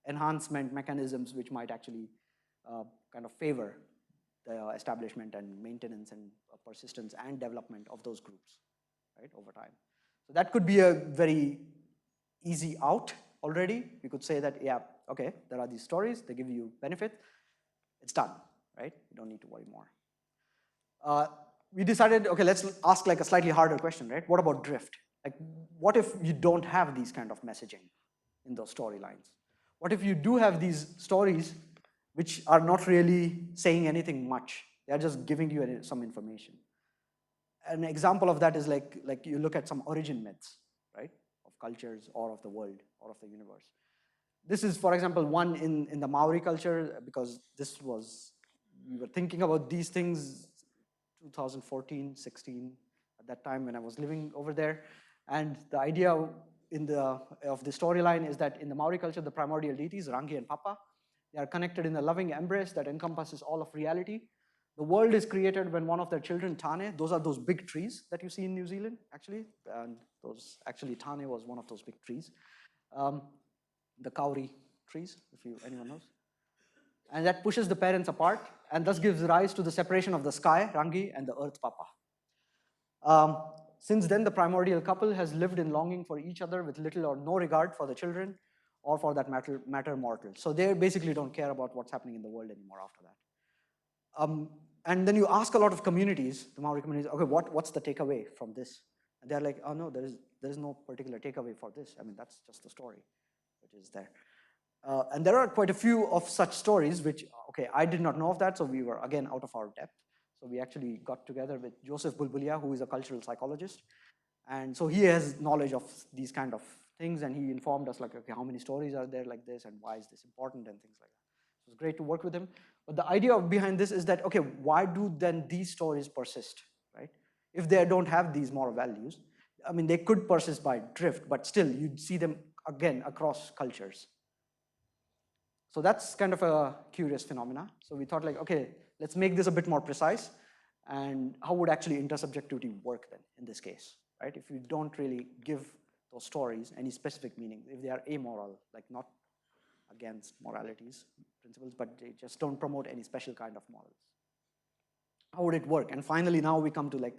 enhancement mechanisms which might actually kind of favor the establishment and maintenance and persistence and development of those groups, right, over time. So that could be a very easy out already. We could say that, yeah, okay, there are these stories, they give you benefit, it's done, right? You don't need to worry more. We decided, okay, let's ask like a slightly harder question, right? What about drift? Like, what if you don't have these kind of messaging in those storylines? What if you do have these stories which are not really saying anything much? They're just giving you some information. An example of that is like you look at some origin myths, right? Of cultures or of the world or of the universe. This is, for example, one in the Maori culture, because this was, we were thinking about these things 2014, 16, at that time when I was living over there. And the idea of the storyline is that in the Maori culture, the primordial deities, Rangi and Papa, they are connected in a loving embrace that encompasses all of reality. The world is created when one of their children, Tane, those are those big trees that you see in New Zealand, actually. And Tane was one of those big trees. The kauri trees, if anyone knows. And that pushes the parents apart and thus gives rise to the separation of the sky, Rangi, and the earth, Papa. Since then, the primordial couple has lived in longing for each other with little or no regard for the children or for that matter mortal. So they basically don't care about what's happening in the world anymore after that. And then you ask a lot of communities, the Maori communities, okay, what's the takeaway from this? And they're like, oh no, there is no particular takeaway for this. I mean, that's just the story which is there. And there are quite a few of such stories which, okay, I did not know of that, so we were, again, out of our depth. So we actually got together with Joseph Bulbulia, who is a cultural psychologist. And so he has knowledge of these kind of things, and he informed us, like, okay, how many stories are there like this, and why is this important, and things like that. So it was great to work with him. But the idea behind this is that, okay, why do then these stories persist, right? If they don't have these moral values, I mean, they could persist by drift, but still, you'd see them, again, across cultures. So that's kind of a curious phenomena. So we thought, like, okay, let's make this a bit more precise. And how would actually intersubjectivity work then in this case, right? If you don't really give those stories any specific meaning, if they are amoral, like not against moralities, principles, but they just don't promote any special kind of morals. How would it work? And finally, now we come to like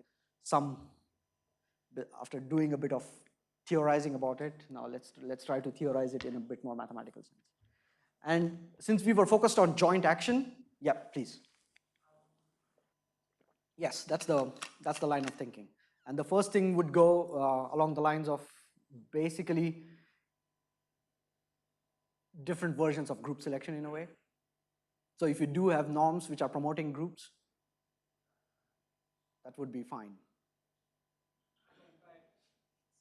after doing a bit of theorizing about it, now let's try to theorize it in a bit more mathematical sense. And since we were focused on joint action, yeah, please. Yes, that's the line of thinking. And the first thing would go along the lines of basically different versions of group selection in a way. So if you do have norms which are promoting groups, that would be fine.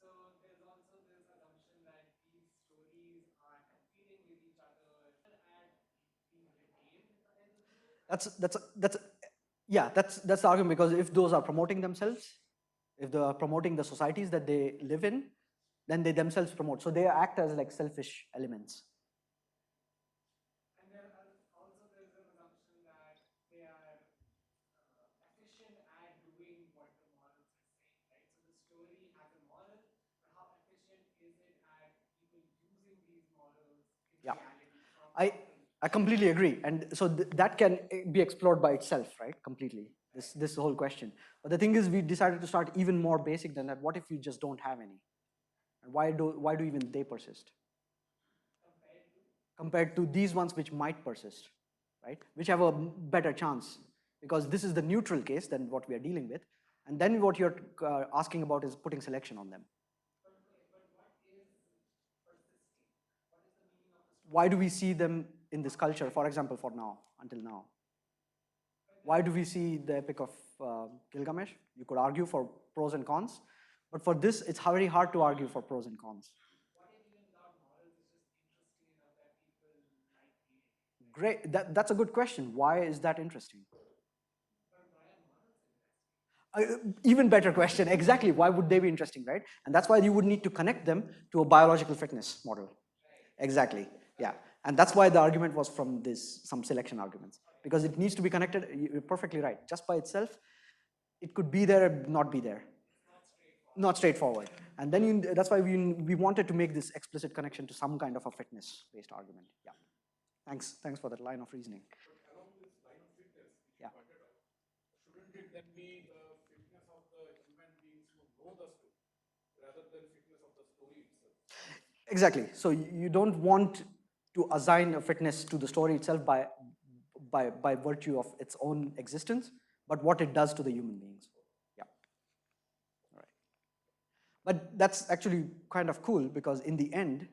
So there's also this assumption that these stories are competing with each other and being retained. That's the argument, because if those are promoting themselves, if they are promoting the societies that they live in, then they themselves promote. So they act as like selfish elements. And there also there's an assumption that they are efficient at doing what the morals are saying, right? So the story has a moral, but how efficient is it at people using these morals in reality? I completely agree. And so that can be explored by itself, right? Completely, this whole question. But the thing is, we decided to start even more basic than that. What if you just don't have any? And why do even they persist? Compared to these ones which might persist, right? Which have a better chance, because this is the neutral case than what we are dealing with. And then what you're asking about is putting selection on them. But what is persisting? What is the meaning of the story? Why do we see them in this culture, for example, until now? Why do we see the Epic of Gilgamesh? You could argue for pros and cons, But for this, it's very hard to argue for pros and cons. Great, that's a good question. Why is that interesting? Even better question, exactly, why would they be interesting, right? And that's why you would need to connect them to a biological fitness model. Exactly, yeah. And that's why the argument was from some selection arguments, because it needs to be connected. You're perfectly right. Just by itself, it could be there, not be there. Not straightforward. And then that's why we wanted to make this explicit connection to some kind of a fitness-based argument. Yeah. Thanks for that line of reasoning. Along this line of fitness, which Yeah. you pointed out, shouldn't it then be fitness of the human beings who know the story, rather than fitness of the story itself? Exactly. So you don't want to assign a fitness to the story itself by virtue of its own existence, but what it does to the human beings. Yeah. All right. But that's actually kind of cool, because in the end,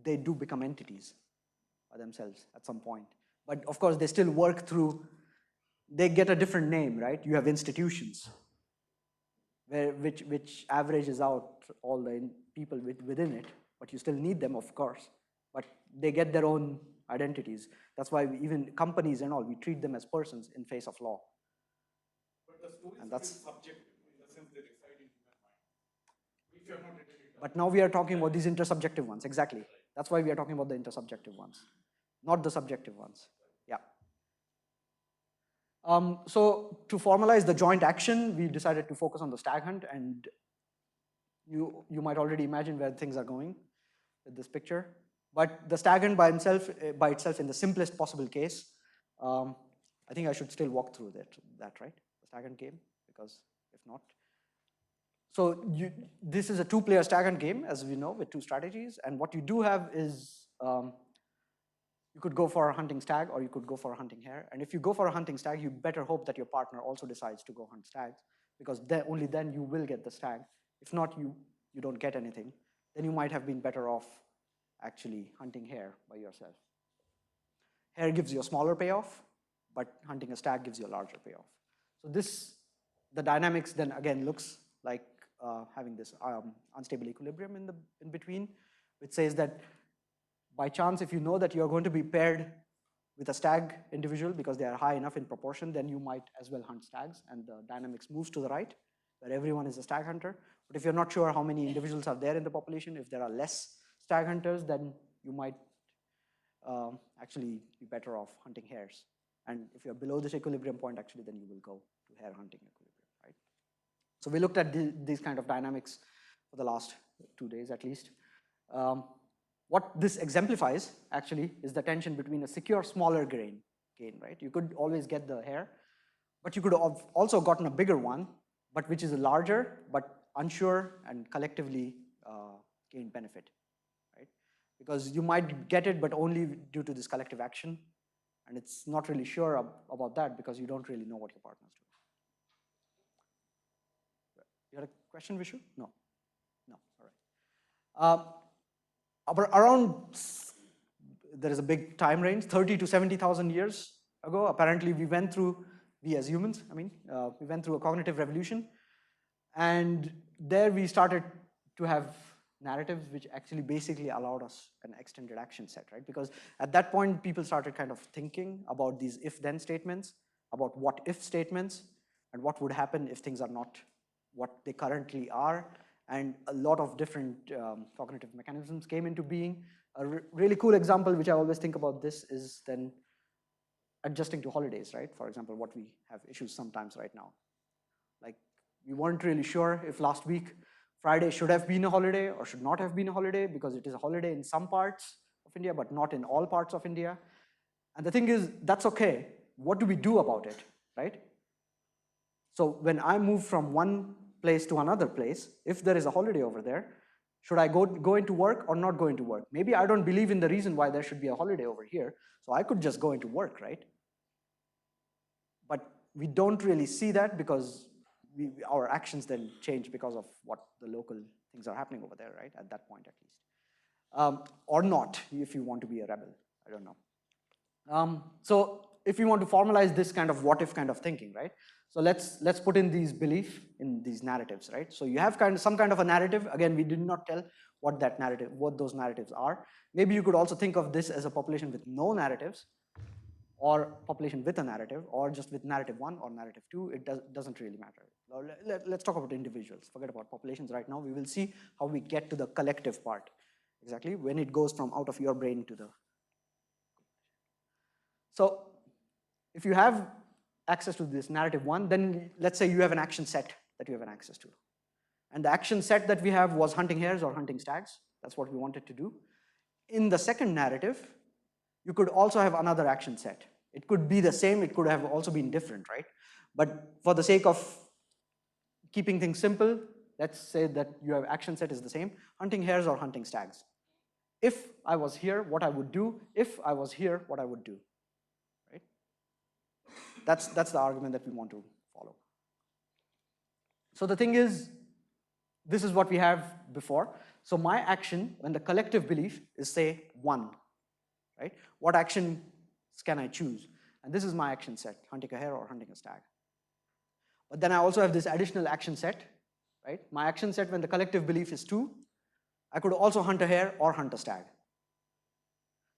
they do become entities by themselves at some point. But of course, they still work through, they get a different name, right? You have institutions, which averages out all the people within it, but you still need them, of course. But they get their own identities. That's why even companies and all, we treat them as persons in face of law. But the stories And are that's subjective, in the sense they reside in human mind. If you have not written it down. But now we are talking about these intersubjective ones, exactly. That's why we are talking about the intersubjective ones, not the subjective ones. Yeah. So to formalize the joint action, we decided to focus on the stag hunt, and you might already imagine where things are going with this picture. But the stag hunt by itself in the simplest possible case, I think I should still walk through that, right? The stag hunt game, because if not. So this is a two-player stag hunt game, as we know, with two strategies. And what you do have is you could go for a hunting stag, or you could go for a hunting hare. And if you go for a hunting stag, you better hope that your partner also decides to go hunt stags, because only then you will get the stag. If not, you don't get anything. Then you might have been better off actually hunting hare by yourself. Hare gives you a smaller payoff, but hunting a stag gives you a larger payoff. So the dynamics then again looks like having this unstable equilibrium in between, which says that by chance, if you know that you're going to be paired with a stag individual because they are high enough in proportion, then you might as well hunt stags, and the dynamics moves to the right, where everyone is a stag hunter. But if you're not sure how many individuals are there in the population, if there are less stag hunters, then you might actually be better off hunting hares. And if you're below this equilibrium point, actually, then you will go to hare hunting equilibrium, right? So we looked at these kind of dynamics for the last 2 days at least. What this exemplifies actually is the tension between a secure smaller gain, right? You could always get the hare, but you could have also gotten a bigger one, but which is a larger, but unsure and collectively gain benefit, right? Because you might get it, but only due to this collective action, and it's not really sure about that because you don't really know what your partner's doing. You had a question, Vishu? No, all right. Around, there is a big time range, 30 to 70,000 years ago, apparently we as humans, we went through a cognitive revolution, and there we started to have narratives which actually basically allowed us an extended action set, right? Because at that point, people started kind of thinking about these if-then statements, about what-if statements, and what would happen if things are not what they currently are. And a lot of different cognitive mechanisms came into being. A really cool example, which I always think about this, is then adjusting to holidays, right? For example, what we have issues sometimes right now. Like, we weren't really sure if last week Friday should have been a holiday or should not have been a holiday, because it is a holiday in some parts of India, but not in all parts of India. And the thing is, that's okay. What do we do about it, right? So when I move from one place to another place, if there is a holiday over there, should I go into work or not go into work? Maybe I don't believe in the reason why there should be a holiday over here, so I could just go into work, right? But we don't really see that because our actions then change because of what the local things are happening over there, right? At that point, at least. Or not, if you want to be a rebel. I don't know. So if you want to formalize this kind of what if kind of thinking, right? So let's put in these belief in these narratives, right? So you have some kind of a narrative. Again, we did not tell what those narratives are. Maybe you could also think of this as a population with no narratives, or population with a narrative, or just with narrative 1 or narrative 2. It doesn't really matter. Let's talk about individuals. Forget about populations right now. We will see how we get to the collective part, exactly, when it goes from out of your brain to the. So if you have access to this narrative 1, then let's say you have an action set that you have an access to. And the action set that we have was hunting hares or hunting stags. That's what we wanted to do. In the second narrative, you could also have another action set. It could be the same, it could have also been different, right? But for the sake of keeping things simple, let's say that your action set is the same, hunting hares or hunting stags. If I was here, what I would do. If I was here, what I would do, right? That's the argument that we want to follow. So the thing is, this is what we have before. So my action, when the collective belief is say 1, right? What actions can I choose? And this is my action set, hunting a hare or hunting a stag. But then I also have this additional action set, right? My action set when the collective belief is 2, I could also hunt a hare or hunt a stag.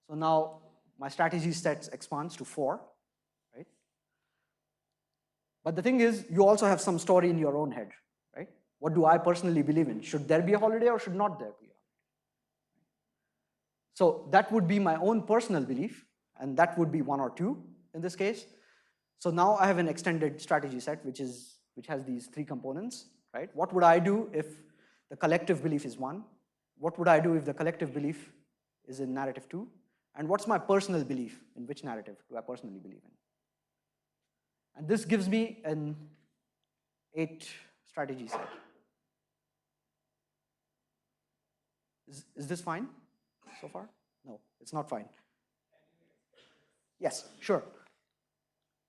So now my strategy set expands to 4, right? But the thing is, you also have some story in your own head, right? What do I personally believe in? Should there be a holiday or should not there be a holiday? So that would be my own personal belief, and that would be 1 or 2 in this case. So now I have an extended strategy set which has these 3 components, right? What would I do if the collective belief is 1? What would I do if the collective belief is in narrative 2? And what's my personal belief? In which narrative do I personally believe in? And this gives me an 8 strategy set. Is this fine so far? No, it's not fine. Yes, sure.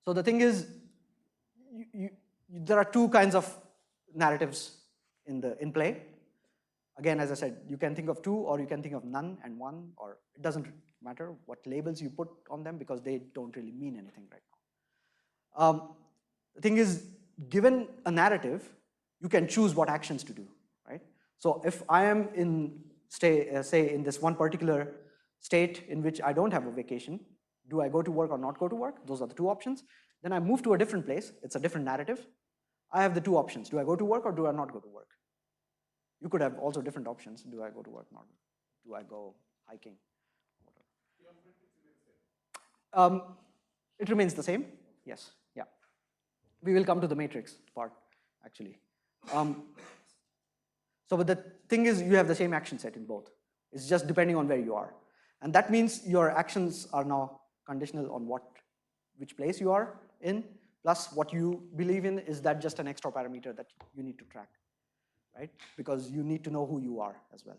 So the thing is, there are 2 kinds of narratives in play. Again, as I said, you can think of 2 or you can think of none and 1, or it doesn't matter what labels you put on them because they don't really mean anything right now. The thing is, given a narrative, you can choose what actions to do, right? So if I am in, say in this one particular state in which I don't have a vacation, do I go to work or not go to work? Those are the 2 options. Then I move to a different place, it's a different narrative. I have the 2 options, do I go to work or do I not go to work? You could have also different options, do I go to work, not do I go hiking? It remains the same, yes, yeah. We will come to the matrix part, actually. So but the thing is, you have the same action set in both. It's just depending on where you are. And that means your actions are now conditional on which place you are in, plus what you believe in. Is that just an extra parameter that you need to track, right? Because you need to know who you are as well.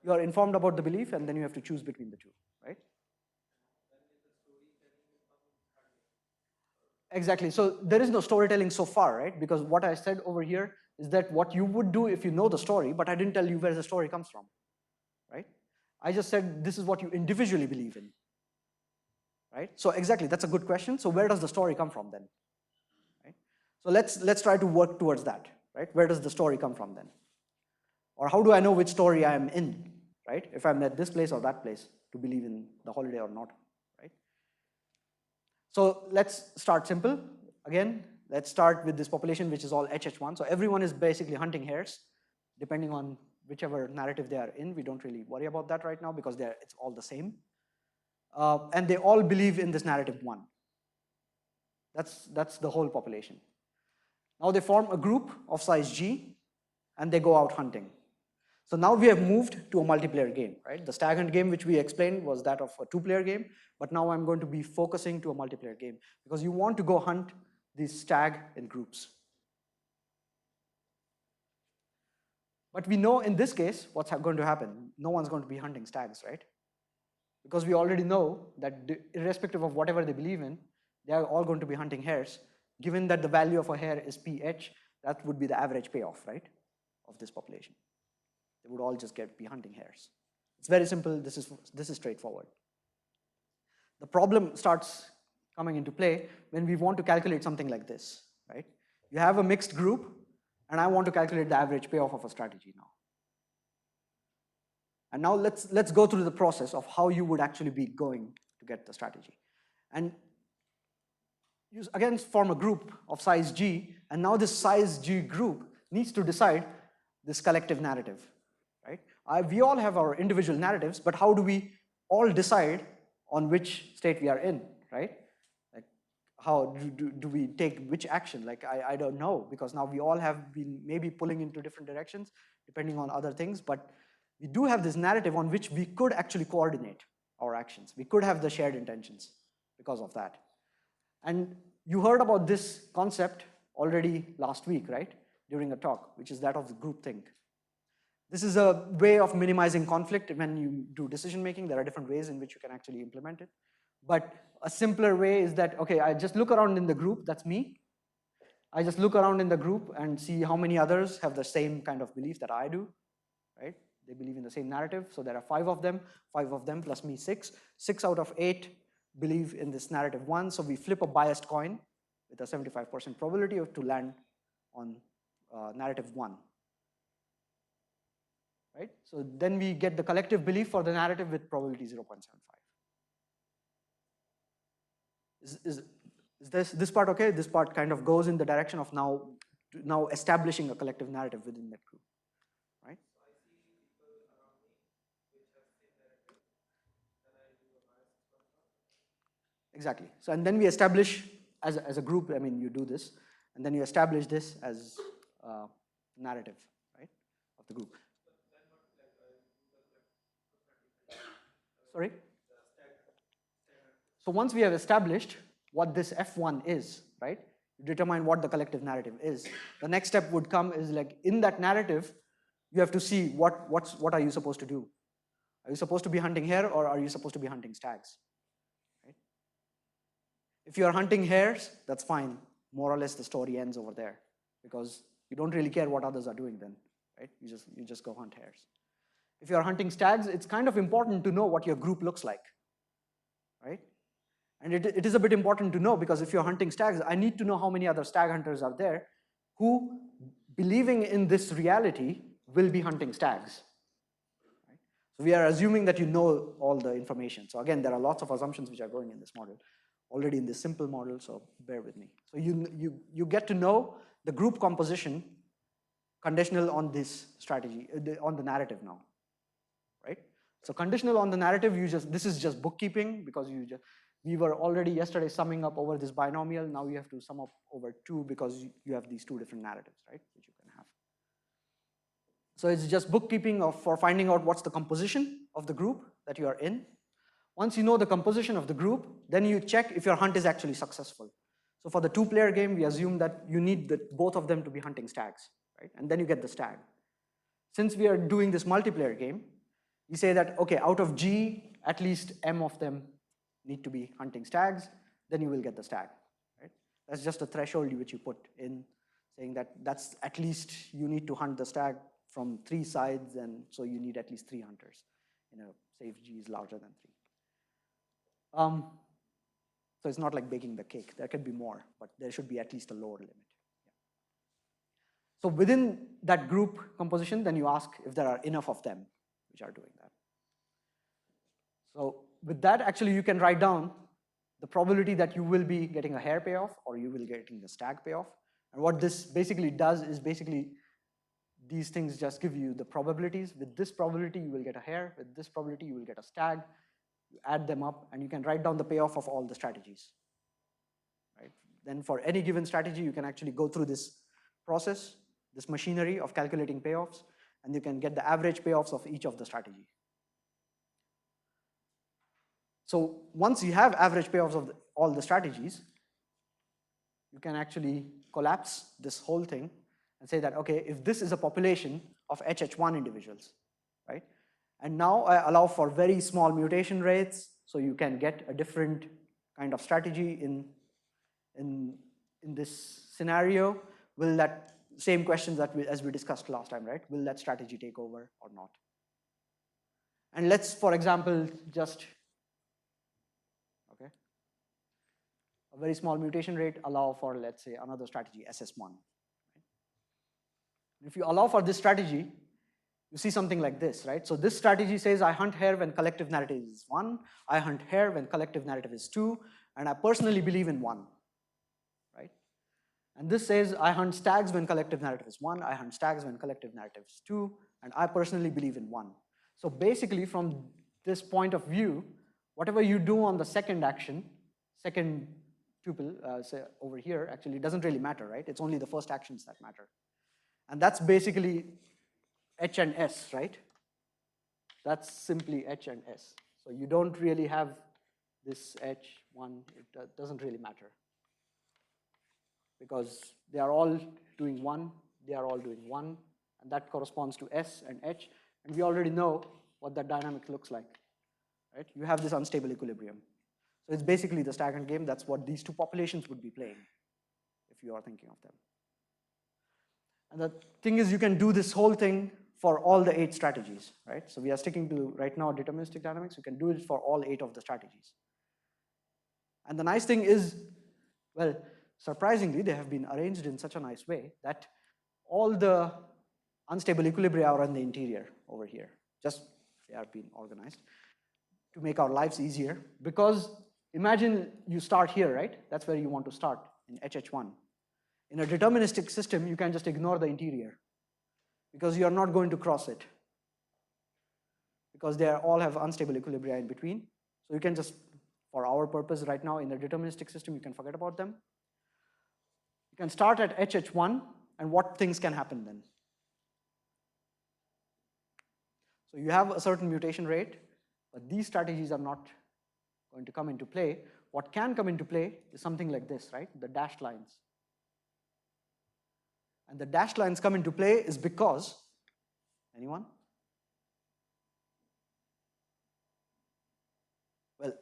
You are informed about the belief and then you have to choose between the 2, right? Exactly, so there is no storytelling so far, right? Because what I said over here is that what you would do if you know the story, but I didn't tell you where the story comes from, right? I just said this is what you individually believe in, right? So exactly, that's a good question. So where does the story come from then, right? So let's try to work towards that, right? Where does the story come from then? Or how do I know which story I am in, right? If I'm at this place or that place to believe in the holiday or not, right? So let's start simple. Again, let's start with this population which is all HH1. So everyone is basically hunting hares, depending on whichever narrative they are in. We don't really worry about that right now because it's all the same. And they all believe in this narrative 1. That's the whole population. Now they form a group of size G and they go out hunting. So now we have moved to a multiplayer game, right? The stag hunt game which we explained was that of a 2-player game, but now I'm going to be focusing to a multiplayer game because you want to go hunt these stag in groups. But we know in this case what's going to happen. No one's going to be hunting stags, right? Because we already know that irrespective of whatever they believe in, they are all going to be hunting hares. Given that the value of a hare is pH, that would be the average payoff, right, of this population. They would all just be hunting hares. It's very simple. This is straightforward. The problem starts coming into play when we want to calculate something like this, right? You have a mixed group, and I want to calculate the average payoff of a strategy now. And now let's go through the process of how you would actually be going to get the strategy. And you again form a group of size G, and now this size G group needs to decide this collective narrative, right? We all have our individual narratives, but how do we all decide on which state we are in, right? Like, how do we take which action? Like, I don't know, because now we all have been maybe pulling into different directions depending on other things, but we do have this narrative on which we could actually coordinate our actions. We could have the shared intentions because of that. And you heard about this concept already last week, right? During a talk, which is that of the groupthink. This is a way of minimizing conflict when you do decision making. There are different ways in which you can actually implement it. But a simpler way is that, okay, I just look around in the group, that's me. I just look around in the group and see how many others have the same kind of belief that I do, right? They believe in the same narrative. So there are 5 of them plus me 6. 6 out of 8 believe in this narrative 1. So we flip a biased coin with a 75% probability to land on narrative 1. Right? So then we get the collective belief for the narrative with probability 0.75. Is this part okay? This part kind of goes in the direction of now establishing a collective narrative within that group, right? Exactly. So, and then we establish as a group, I mean, you do this, and then you establish this as narrative, right, of the group. Sorry? So once we have established what this F1 is, right, you determine what the collective narrative is. The next step would come is like in that narrative, you have to see what are you supposed to do? Are you supposed to be hunting hare or are you supposed to be hunting stags? Right? If you are hunting hares, that's fine. More or less the story ends over there because you don't really care what others are doing then, right? You just go hunt hares. If you are hunting stags, it's kind of important to know what your group looks like, right? And it is a bit important to know because if you're hunting stags, I need to know how many other stag hunters are there who, believing in this reality, will be hunting stags. Right? So we are assuming that you know all the information. So again, there are lots of assumptions which are going in this model, already in this simple model, so bear with me. So you get to know the group composition conditional on this strategy, on the narrative now, right? So conditional on the narrative, this is just bookkeeping because we were already yesterday summing up over this binomial. Now you have to sum up over 2 because you have these 2 different narratives, right, which you can have. So it's just bookkeeping for finding out what's the composition of the group that you are in. Once you know the composition of the group, then you check if your hunt is actually successful. So for the 2-player game, we assume that you need both of them to be hunting stags, right? And then you get the stag. Since we are doing this multiplayer game, we say that, okay, out of G, at least M of them need to be hunting stags, then you will get the stag, right? That's just a threshold which you put in, saying that that's at least you need to hunt the stag from 3 sides, and so you need at least 3 hunters. Say if G is larger than 3. So it's not like baking the cake. There can be more, but there should be at least a lower limit. Yeah. So within that group composition, then you ask if there are enough of them which are doing that. So with that, actually, you can write down the probability that you will be getting a hare payoff or you will be getting the stag payoff. And what this basically does is these things just give you the probabilities. With this probability, you will get a hare. With this probability, you will get a stag. You add them up, and you can write down the payoff of all the strategies. Right? Then for any given strategy, you can actually go through this process, this machinery of calculating payoffs, and you can get the average payoffs of each of the strategy. So once you have average payoffs of all the strategies, you can actually collapse this whole thing and say that, okay, if this is a population of HH1 individuals, right? And now I allow for very small mutation rates, so you can get a different kind of strategy in this scenario. Will that same questions that as we discussed last time, right? Will that strategy take over or not? And let's, for example, just, okay, a very small mutation rate allow for, let's say, another strategy, SS1. Right? If you allow for this strategy, you see something like this, right? So this strategy says I hunt hare when collective narrative is 1, I hunt hare when collective narrative is 2, and I personally believe in 1, right? And this says I hunt stags when collective narrative is 1, I hunt stags when collective narrative is 2, and I personally believe in 1. So basically from this point of view, whatever you do on the second action, second tuple, say over here, actually doesn't really matter, right? It's only the first actions that matter. And that's basically H and S, right? That's simply H and S. So you don't really have this H1, it doesn't really matter. Because they are all doing 1, they are all doing 1, and that corresponds to S and H, and we already know what that dynamic looks like, right? You have this unstable equilibrium. So it's basically the stagnant game. That's what these two populations would be playing, if you are thinking of them. And the thing is, you can do this whole thing for all the 8 strategies, right? So we are sticking to, right now, deterministic dynamics. You can do it for all 8 of the strategies. And the nice thing is, well, surprisingly, they have been arranged in such a nice way that all the unstable equilibria are in the interior over here. Just they are being organized to make our lives easier. Because imagine you start here, right? That's where you want to start, in HH1. In a deterministic system, you can just ignore the interior because you are not going to cross it. Because they all have unstable equilibria in between. So you can just, for our purpose right now, in a deterministic system, you can forget about them. You can start at HH1, and what things can happen then? So you have a certain mutation rate, but these strategies are not going to come into play. What can come into play is something like this, right? The dashed lines. And the dashed lines come into play is because, anyone? Well,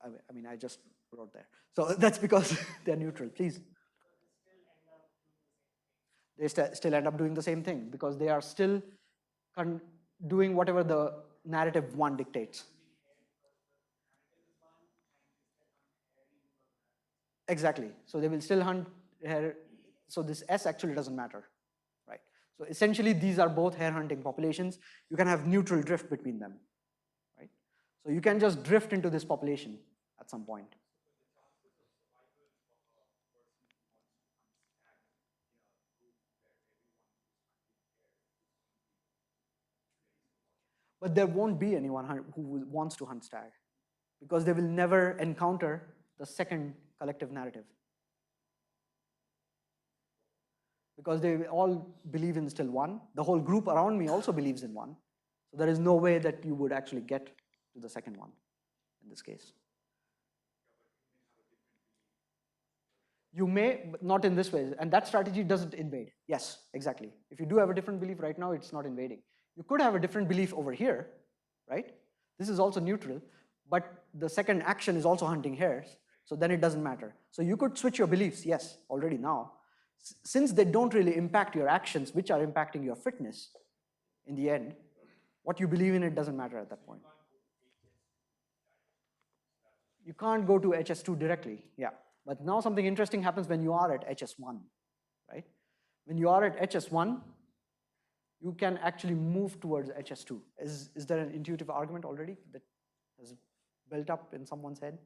I mean, I just wrote there. So that's because they're neutral, please. They still end up doing the same thing because they are still doing whatever the narrative 1 dictates. Exactly. So they will still hunt hare. So this S actually doesn't matter, right? So essentially, these are both hare hunting populations. You can have neutral drift between them, right? So you can just drift into this population at some point. But there won't be anyone who wants to hunt stag because they will never encounter the second collective narrative. Because they all believe in still 1. The whole group around me also believes in 1. So there is no way that you would actually get to the second one in this case. You may, but not in this way. And that strategy doesn't invade. Yes, exactly. If you do have a different belief right now, it's not invading. You could have a different belief over here, right? This is also neutral, but the second action is also hunting hares. So then it doesn't matter. So you could switch your beliefs, yes, already now. Since they don't really impact your actions, which are impacting your fitness in the end, what you believe in it doesn't matter at that point. You can't go to HS2 directly, yeah. But now something interesting happens when you are at HS1, right? When you are at HS1, you can actually move towards HS2. Is there an intuitive argument already that has built up in someone's head?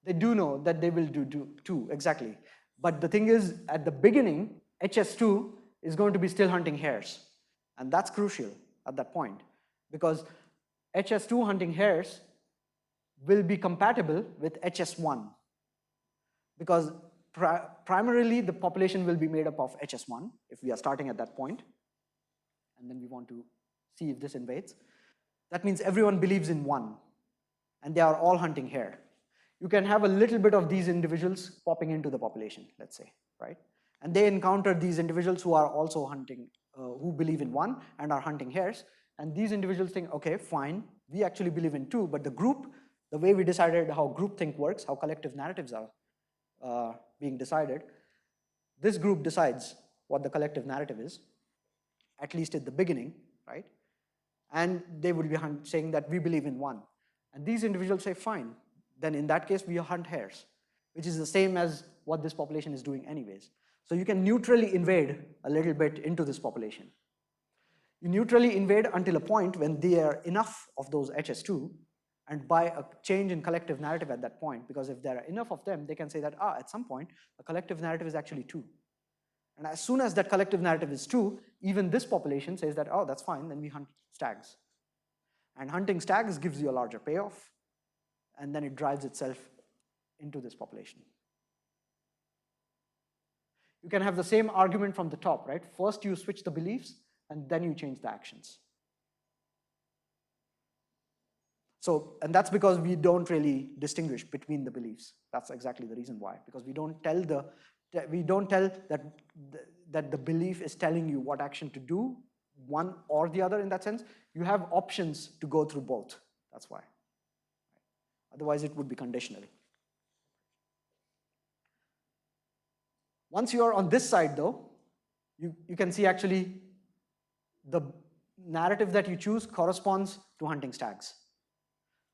They do know that they will do 2, exactly. But the thing is, at the beginning, HS2 is going to be still hunting hares. And that's crucial at that point. Because HS2 hunting hares will be compatible with HS1. Because primarily, the population will be made up of HS1, if we are starting at that point. And then we want to see if this invades. That means everyone believes in 1. And they are all hunting hare. You can have a little bit of these individuals popping into the population, let's say, right? And they encounter these individuals who are also hunting, who believe in 1 and are hunting hares. And these individuals think, okay, fine, we actually believe in 2, but the group, the way we decided how groupthink works, how collective narratives are being decided, This group decides what the collective narrative is, at least at the beginning, right? And they would be saying that we believe in one. And these individuals say, fine, then in that case, we hunt hares, which is the same as what this population is doing anyways. So you can neutrally invade a little bit into this population. You neutrally invade until a point when there are enough of those HS2, and by a change in collective narrative at that point, because if there are enough of them, they can say that, at some point, the collective narrative is actually 2. And as soon as that collective narrative is 2, even this population says that, that's fine, then we hunt stags. And hunting stags gives you a larger payoff, and then it drives itself into this population. You can have the same argument from the top, right? First you switch the beliefs, and then you change the actions. So, and that's because we don't really distinguish between the beliefs. That's exactly the reason why, because we don't tell that the belief is telling you what action to do, one or the other in that sense. You have options to go through both. That's why. Otherwise, it would be conditional. Once you are on this side, though, you can see actually the narrative that you choose corresponds to hunting stags.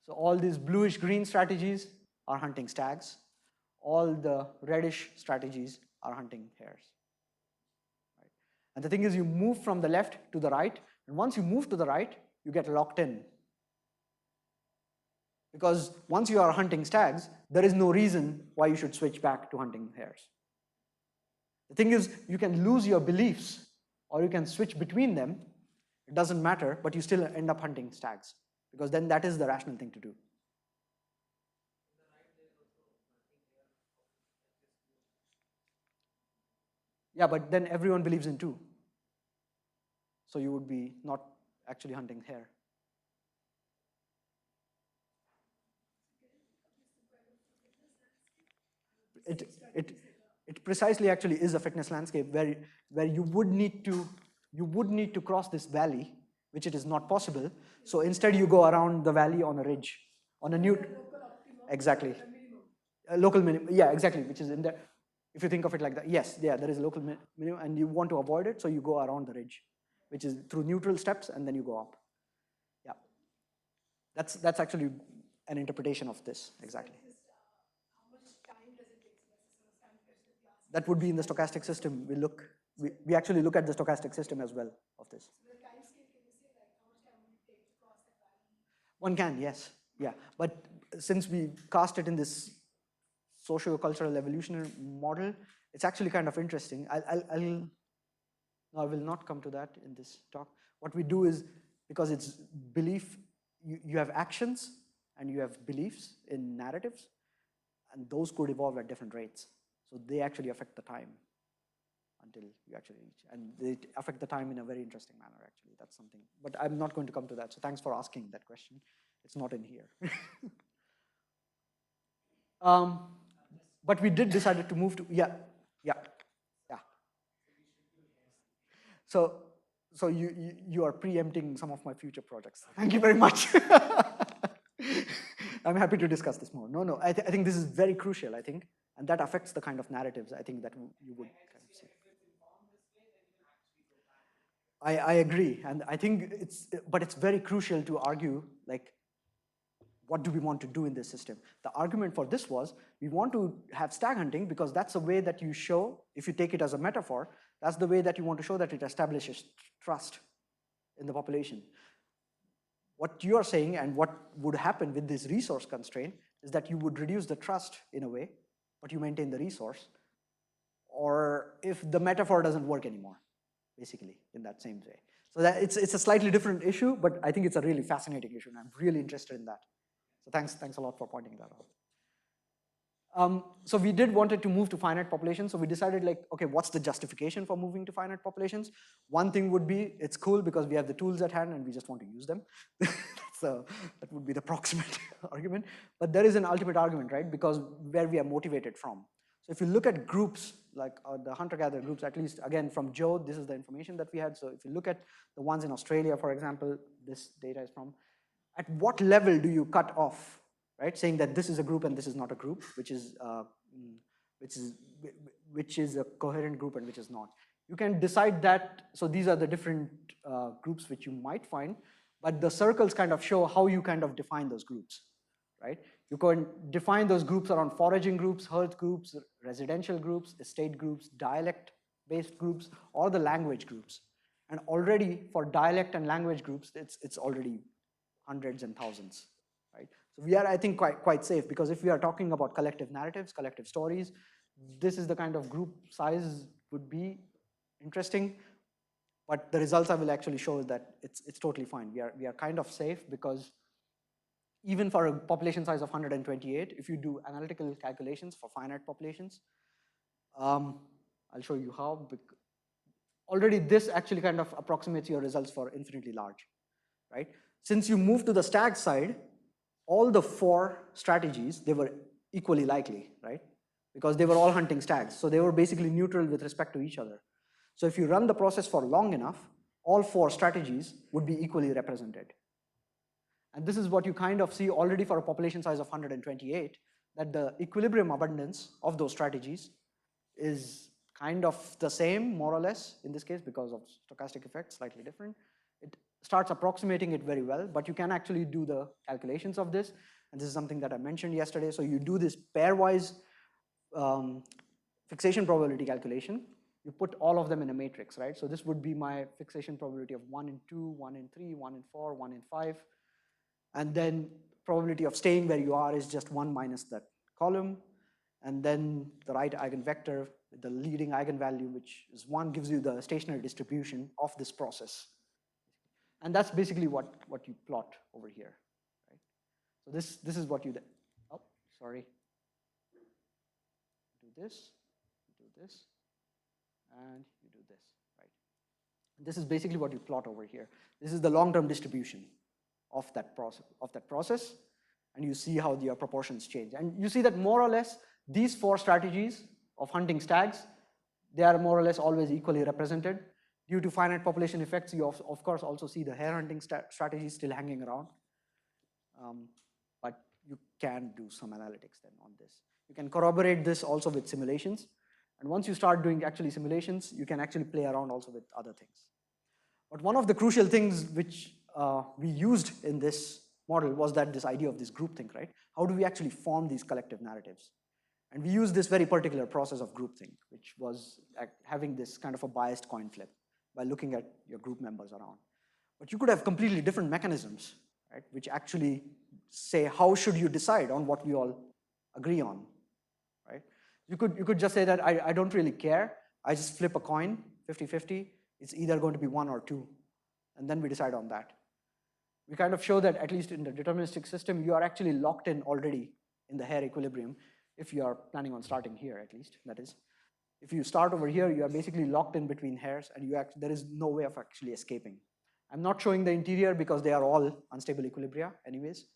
So all these bluish green strategies are hunting stags. All the reddish strategies are hunting hares. Right? And the thing is, you move from the left to the right, and once you move to the right, you get locked in. Because once you are hunting stags, there is no reason why you should switch back to hunting hares. The thing is, you can lose your beliefs, or you can switch between them. It doesn't matter, but you still end up hunting stags, because then that is the rational thing to do. Yeah, but then everyone believes in 2. So you would be not actually hunting hare. It precisely actually is a fitness landscape where you would need to cross this valley, which it is not possible. So instead you go around the valley on a ridge, on a new, exactly, a local minimum. Yeah, exactly, which is in there. If you think of it like that, yes, yeah, there is a local minimum, and you want to avoid it, so you go around the ridge, which is through neutral steps, and then you go up. Yeah, that's actually an interpretation of this, exactly. That would be in the stochastic system. We actually look at the stochastic system as well of this. One can, yes, yeah. But since we cast it in this socio-cultural evolutionary model, it's actually kind of interesting. No, I will not come to that in this talk. What we do is, because it's belief, you have actions and you have beliefs in narratives, and those could evolve at different rates. So they actually affect the time until you actually reach. And they affect the time in a very interesting manner, actually. That's something. But I'm not going to come to that. So thanks for asking that question. It's not in here. But we did decide to move to, yeah. So you are preempting some of my future projects. Thank you very much. I'm happy to discuss this more. No, I think this is very crucial, I think, and that affects the kind of narratives I think that you would kind of see. I agree, and I think but it's very crucial to argue, like, what do we want to do in this system? The argument for this was, we want to have stag hunting because that's a way that you show, if you take it as a metaphor, that's the way that you want to show that it establishes trust in the population. What you are saying and what would happen with this resource constraint is that you would reduce the trust in a way, but you maintain the resource, or if the metaphor doesn't work anymore, basically, in that same way. So that it's a slightly different issue, but I think it's a really fascinating issue, and I'm really interested in that. So thanks a lot for pointing that out. So we did wanted to move to finite populations. So we decided, like, okay, what's the justification for moving to finite populations? One thing would be, it's cool because we have the tools at hand and we just want to use them. So that would be the proximate argument. But there is an ultimate argument, right? Because where we are motivated from. So if you look at groups, like the hunter-gatherer groups, at least, again, from Joe, this is the information that we had. So if you look at the ones in Australia, for example, this data is from, at what level do you cut off, right? Saying that this is a group and this is not a group, which is which is a coherent group and which is not. You can decide that, so these are the different groups which you might find, but the circles kind of show how you kind of define those groups, right? You can define those groups around foraging groups, hearth groups, residential groups, estate groups, dialect-based groups, or the language groups. And already for dialect and language groups, it's already hundreds and thousands, right? So we are, I think, quite safe, because if we are talking about collective narratives, collective stories, this is the kind of group size would be interesting. But the results I will actually show is that it's totally fine. We are kind of safe, because even for a population size of 128, if you do analytical calculations for finite populations, I'll show you how. Already this actually kind of approximates your results for infinitely large, right? Since you move to the stag side, all the 4 strategies, they were equally likely, right? Because they were all hunting stags. So they were basically neutral with respect to each other. So if you run the process for long enough, all 4 strategies would be equally represented. And this is what you kind of see already for a population size of 128, that the equilibrium abundance of those strategies is kind of the same, more or less, in this case, because of stochastic effects, slightly different. It starts approximating it very well, but you can actually do the calculations of this. And this is something that I mentioned yesterday. So you do this pairwise fixation probability calculation. You put all of them in a matrix, right? So this would be my fixation probability of 1 in 2, 1 in 3, 1 in 4, 1 in 5. And then probability of staying where you are is just 1 minus that column. And then the right eigenvector, the leading eigenvalue, which is 1, gives you the stationary distribution of this process. And that's basically what you plot over here, right? So this is what you, oh, sorry. Do this, and you do this, right? This is basically what you plot over here. This is the long-term distribution of that process, and you see how your proportions change. And you see that more or less, these 4 strategies of hunting stags, they are more or less always equally represented. Due to finite population effects, you of course also see the hare hunting strategy still hanging around. But you can do some analytics then on this. You can corroborate this also with simulations. And once you start doing actually simulations, you can actually play around also with other things. But one of the crucial things which we used in this model was that this idea of this groupthink, right? How do we actually form these collective narratives? And we used this very particular process of groupthink, which was having this kind of a biased coin flip by looking at your group members around. But you could have completely different mechanisms, right? Which actually say, how should you decide on what we all agree on, right? You could just say that I don't really care. I just flip a coin, 50-50. It's either going to be 1 or 2. And then we decide on that. We kind of show that at least in the deterministic system, you are actually locked in already in the hare equilibrium, if you are planning on starting here, at least, that is. If you start over here, you are basically locked in between hares, and there is no way of actually escaping. I'm not showing the interior because they are all unstable equilibria anyways,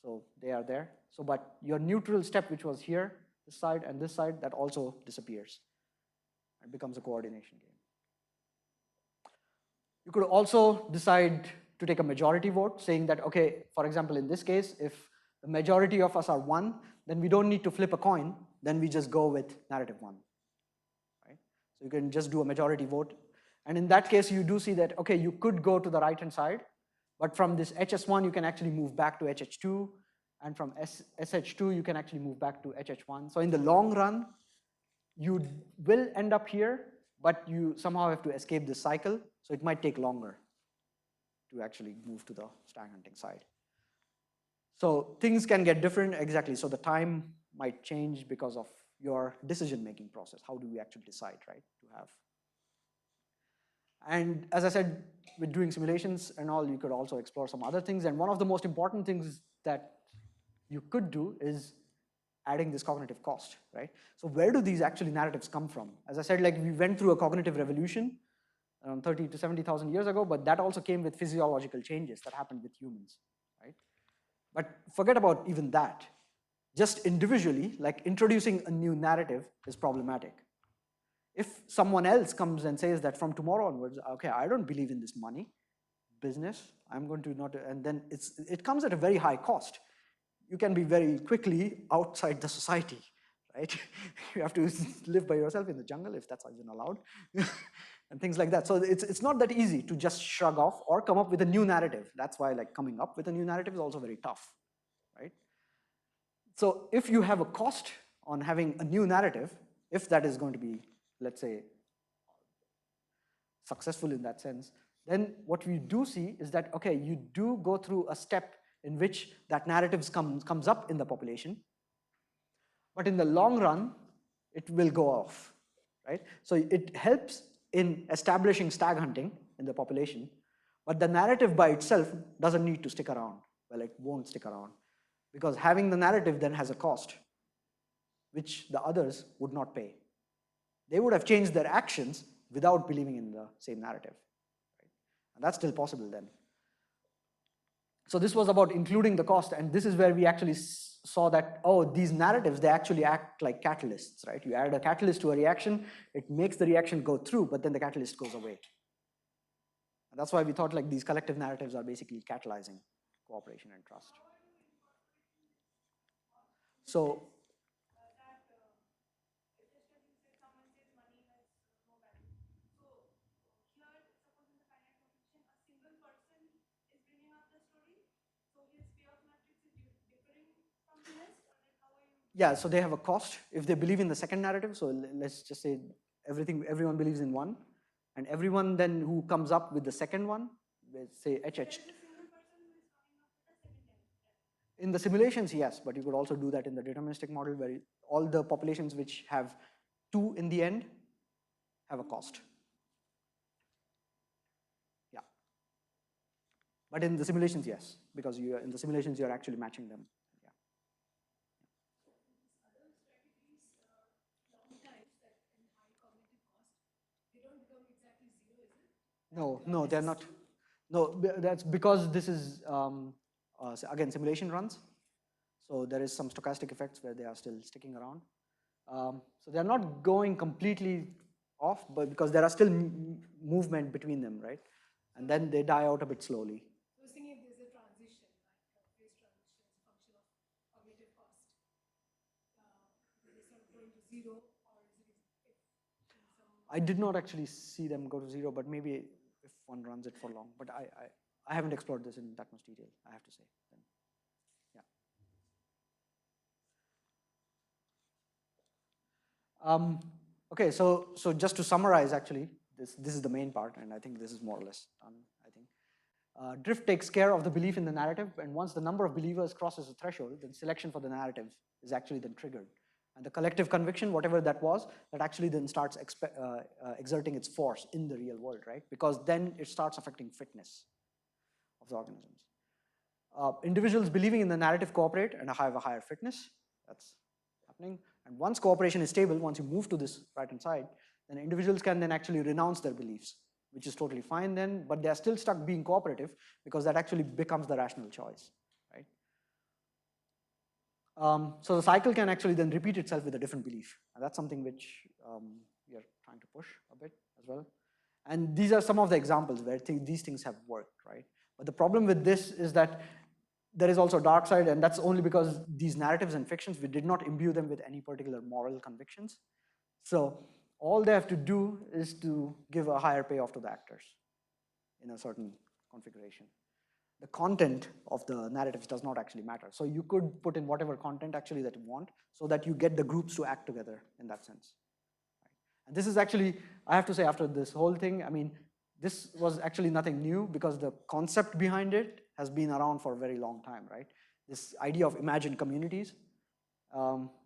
so they are there. So, but your neutral step, which was here, this side and this side, that also disappears. It becomes a coordination game. You could also decide to take a majority vote, saying that, okay, for example, in this case, if the majority of us are 1, then we don't need to flip a coin, then we just go with narrative 1, right? So you can just do a majority vote. And in that case, you do see that, okay, you could go to the right-hand side, but from this HS1, you can actually move back to HH2, and from SH2, you can actually move back to HH1. So in the long run, you will end up here, but you somehow have to escape this cycle, so it might take longer to actually move to the stag hunting side. So things can get different, exactly. So the time might change because of your decision-making process. How do we actually decide, right, to have? And as I said, with doing simulations and all, you could also explore some other things. And one of the most important things that you could do is adding this cognitive cost, right? So where do these actually narratives come from? As I said, like we went through a cognitive revolution around 30 to 70,000 years ago, but that also came with physiological changes that happened with humans, right? But forget about even that. Just individually, like introducing a new narrative is problematic. If someone else comes and says that from tomorrow onwards, okay, I don't believe in this money business, I'm going to not, and then it comes at a very high cost. You can be very quickly outside the society, right? You have to live by yourself in the jungle if that's even allowed, and things like that. So it's not that easy to just shrug off or come up with a new narrative. That's why like coming up with a new narrative is also very tough, right? So if you have a cost on having a new narrative, if that is going to be, let's say, successful in that sense, then what we do see is that, okay, you do go through a step in which that narrative comes up in the population, but in the long run, it will go off, right? So it helps in establishing stag hunting in the population, but the narrative by itself doesn't need to stick around. Well, it won't stick around, because having the narrative then has a cost, which the others would not pay. They would have changed their actions without believing in the same narrative, right? And that's still possible then. So this was about including the cost, and this is where we actually saw that, oh, these narratives, they actually act like catalysts, right? You add a catalyst to a reaction, it makes the reaction go through, but then the catalyst goes away. And that's why we thought like these collective narratives are basically catalyzing cooperation and trust. So yeah, so they have a cost if they believe in the second narrative. So let's just say everyone believes in one, and everyone then who comes up with the second one, let's say HH. In the simulations, yes, but you could also do that in the deterministic model where all the populations which have 2 in the end have a cost. Yeah. But in the simulations, yes, because in the simulations, you're actually matching them. Yeah. No, they're not. No, that's because this is, again, simulation runs. So there is some stochastic effects where they are still sticking around. So they're not going completely off, but because there are still movement between them, right? And then they die out a bit slowly. I was thinking if there's a transition, like phase transition is a function of cognitive cost. Is it sort of going to zero, or is it if in some... I did not actually see them go to zero, but maybe if one runs it for long. But I haven't explored this in that much detail, I have to say. Yeah. Okay, so just to summarize, actually, this is the main part, and I think this is more or less done, I think. Drift takes care of the belief in the narrative, and once the number of believers crosses a threshold, then selection for the narrative is actually then triggered. And the collective conviction, whatever that was, that actually then starts exerting its force in the real world, right? Because then it starts affecting fitness of the organisms. Individuals believing in the narrative cooperate and have a higher fitness. That's happening. And once cooperation is stable, once you move to this right-hand side, then individuals can then actually renounce their beliefs, which is totally fine then, but they're still stuck being cooperative because that actually becomes the rational choice, right? So the cycle can actually then repeat itself with a different belief. And that's something which we are trying to push a bit as well. And these are some of the examples where these things have worked, right? But the problem with this is that there is also a dark side, and that's only because these narratives and fictions, we did not imbue them with any particular moral convictions. So all they have to do is to give a higher payoff to the actors in a certain configuration. The content of the narratives does not actually matter. So you could put in whatever content actually that you want so that you get the groups to act together in that sense. And this is actually, I have to say, after this whole thing, I mean, this was actually nothing new because the concept behind it has been around for a very long time, right? This idea of imagined communities.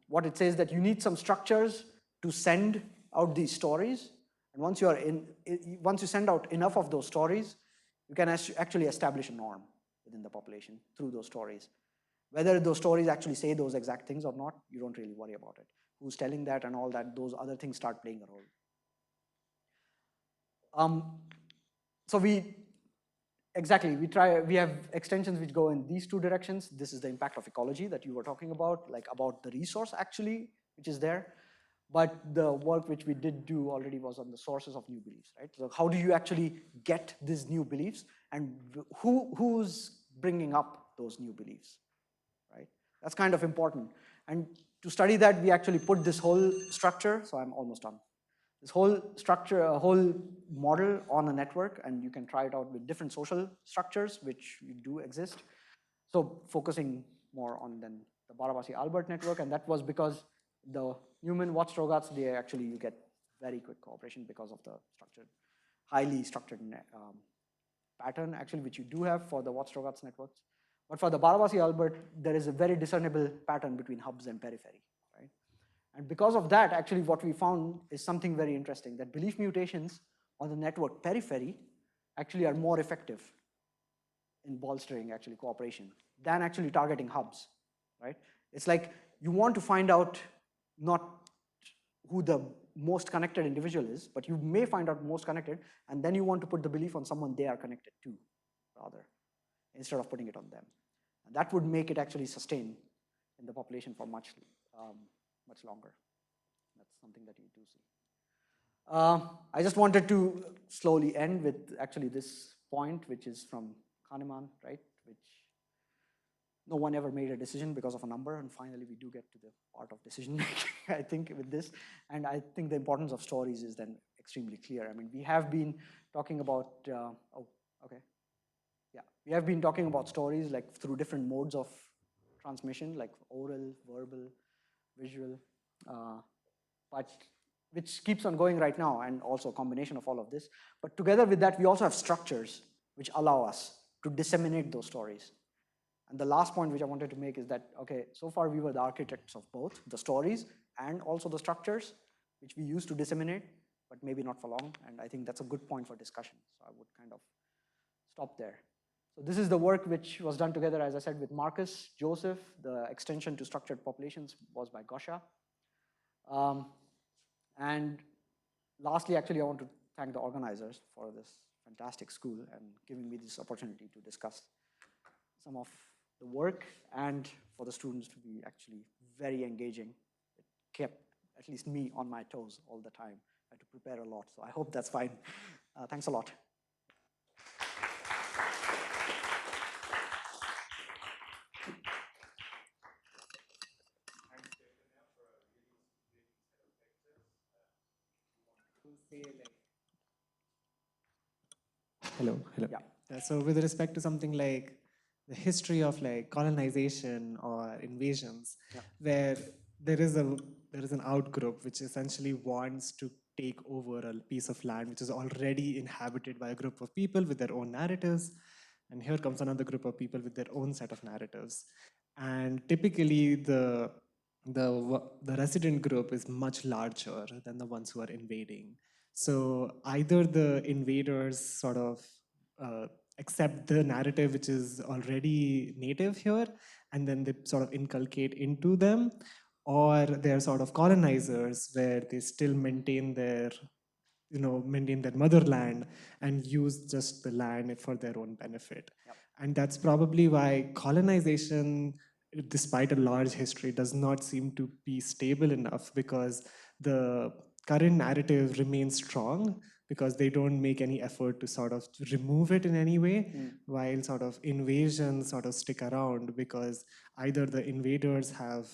What it says that you need some structures to send out these stories. And once you send out enough of those stories, you can actually establish a norm within the population through those stories. Whether those stories actually say those exact things or not, you don't really worry about it. Who's telling that and all that, those other things start playing a role. So we have extensions which go in these two directions. This is the impact of ecology that you were talking about, like about the resource actually, which is there. But the work which we did do already was on the sources of new beliefs, right? So how do you actually get these new beliefs, and who's bringing up those new beliefs, right? That's kind of important. And to study that, we actually put this whole structure, so I'm almost done. This whole structure, a whole model on a network, and you can try it out with different social structures, which do exist. So focusing more on then the Barabasi-Albert network, and that was because the human watchdogs, they actually, you get very quick cooperation because of the structured, highly structured pattern, actually, which you do have for the watchdogs networks. But for the Barabasi-Albert, there is a very discernible pattern between hubs and periphery, right? And because of that, actually, what we found is something very interesting, that belief mutations on the network periphery actually are more effective in bolstering actually cooperation than actually targeting hubs, right? It's like you want to find out not who the most connected individual is, but you may find out most connected, and then you want to put the belief on someone they are connected to, rather, instead of putting it on them. And that would make it actually sustain in the population for much longer. That's something that you do see. I just wanted to slowly end with actually this point, which is from Kahneman, right? Which no one ever made a decision because of a number, and finally we do get to the part of decision making, I think, with this. And I think the importance of stories is then extremely clear. I mean, we have been talking about, we have been talking about stories like through different modes of transmission, like oral, verbal, visual, but which keeps on going right now, and also a combination of all of this. But together with that, we also have structures which allow us to disseminate those stories. And the last point which I wanted to make is that, okay, so far we were the architects of both the stories and also the structures, which we use to disseminate, but maybe not for long. And I think that's a good point for discussion. So I would kind of stop there. So this is the work which was done together, as I said, with Marcus, Joseph. The extension to structured populations was by Gosha. And lastly, actually, I want to thank the organizers for this fantastic school and giving me this opportunity to discuss some of the work, and for the students to be actually very engaging. It kept at least me on my toes all the time. I had to prepare a lot, so I hope that's fine. Thanks a lot. Hello. Yeah. So with respect to something like the history of like colonization or invasions, where there is an outgroup which essentially wants to take over a piece of land which is already inhabited by a group of people with their own narratives, and here comes another group of people with their own set of narratives, and typically the resident group is much larger than the ones who are invading. So either the invaders sort of accept the narrative which is already native here, and then they sort of inculcate into them, or they're sort of colonizers where they still maintain their motherland and use just the land for their own benefit. And that's probably why colonization, despite a large history, does not seem to be stable enough, because the current narrative remains strong because they don't make any effort to sort of remove it in any way, while sort of invasions sort of stick around because either the invaders have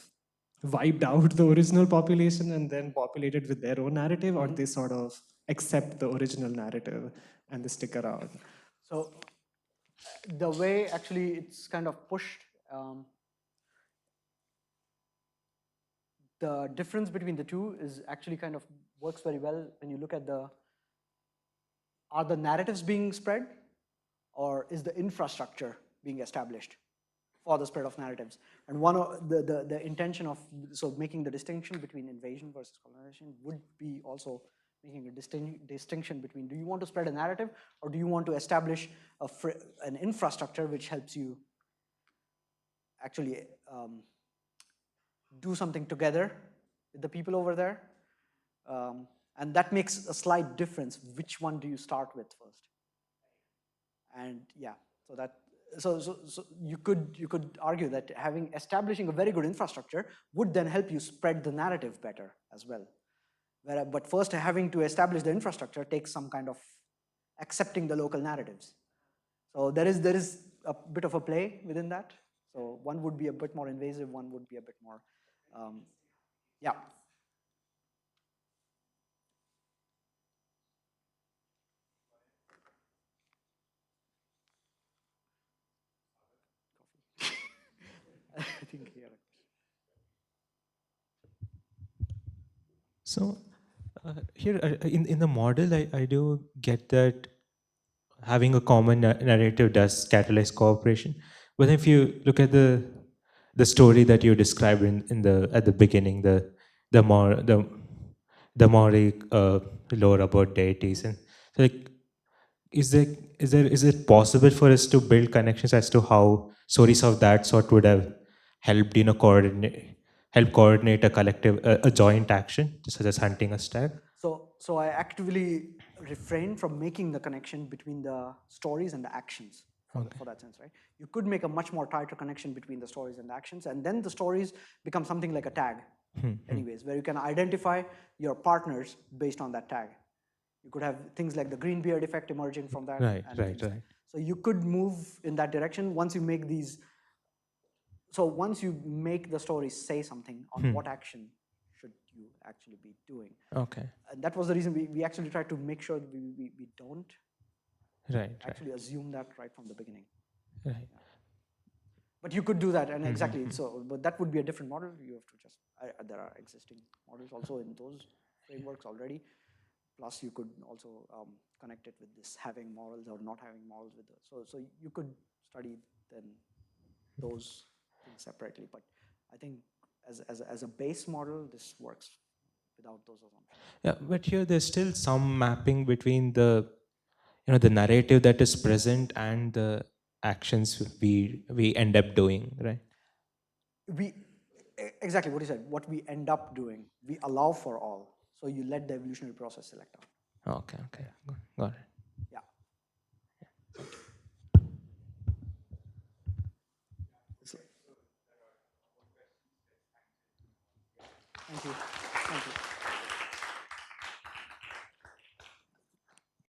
wiped out the original population and then populated with their own narrative, or they sort of accept the original narrative and they stick around. So the way actually it's kind of pushed, the difference between the two is actually kind of works very well when you look at are the narratives being spread, or is the infrastructure being established for the spread of narratives? And one of the intention of making the distinction between invasion versus colonization would be also making a distinction between, do you want to spread a narrative, or do you want to establish an infrastructure which helps you actually do something together with the people over there? And that makes a slight difference. Which one do you start with first? And yeah, so you could argue that establishing a very good infrastructure would then help you spread the narrative better as well. But first, having to establish the infrastructure takes some kind of accepting the local narratives. So there is a bit of a play within that. So one would be a bit more invasive, one would be a bit more Yeah. I think here. So here in the model, I do get that having a common narrative does catalyze cooperation. But if you look at the story that you described in the at the beginning, the more the Maori lore about deities, and so like, is it possible for us to build connections as to how stories of that sort would have helped coordinate a collective a joint action such as hunting a stag? So I actively refrain from making the connection between the stories and the actions for that sense, right? You could make a much more tighter connection between the stories and the actions, and then the stories become something like a tag, anyways, where you can identify your partners based on that tag. You could have things like the green beard effect emerging from that. Right. So you could move in that direction once you make these. So once you make the story say something on what action should you actually be doing. Okay. And that was the reason we actually tried to make sure we don't actually assume that right from the beginning. Right. But you could do that, and exactly, so, but that would be a different model. You have to just, there are existing models also in those frameworks already. Plus you could also connect it with this having models or not having models with the, so you could study then those things separately. But I think as a base model, this works without those assumptions. Yeah, but here there's still some mapping between the the narrative that is present and the actions we end up doing, right? Exactly what you said, what we end up doing, we allow for all. So you let the evolutionary process select out. Okay, got it. Yeah. Thank you.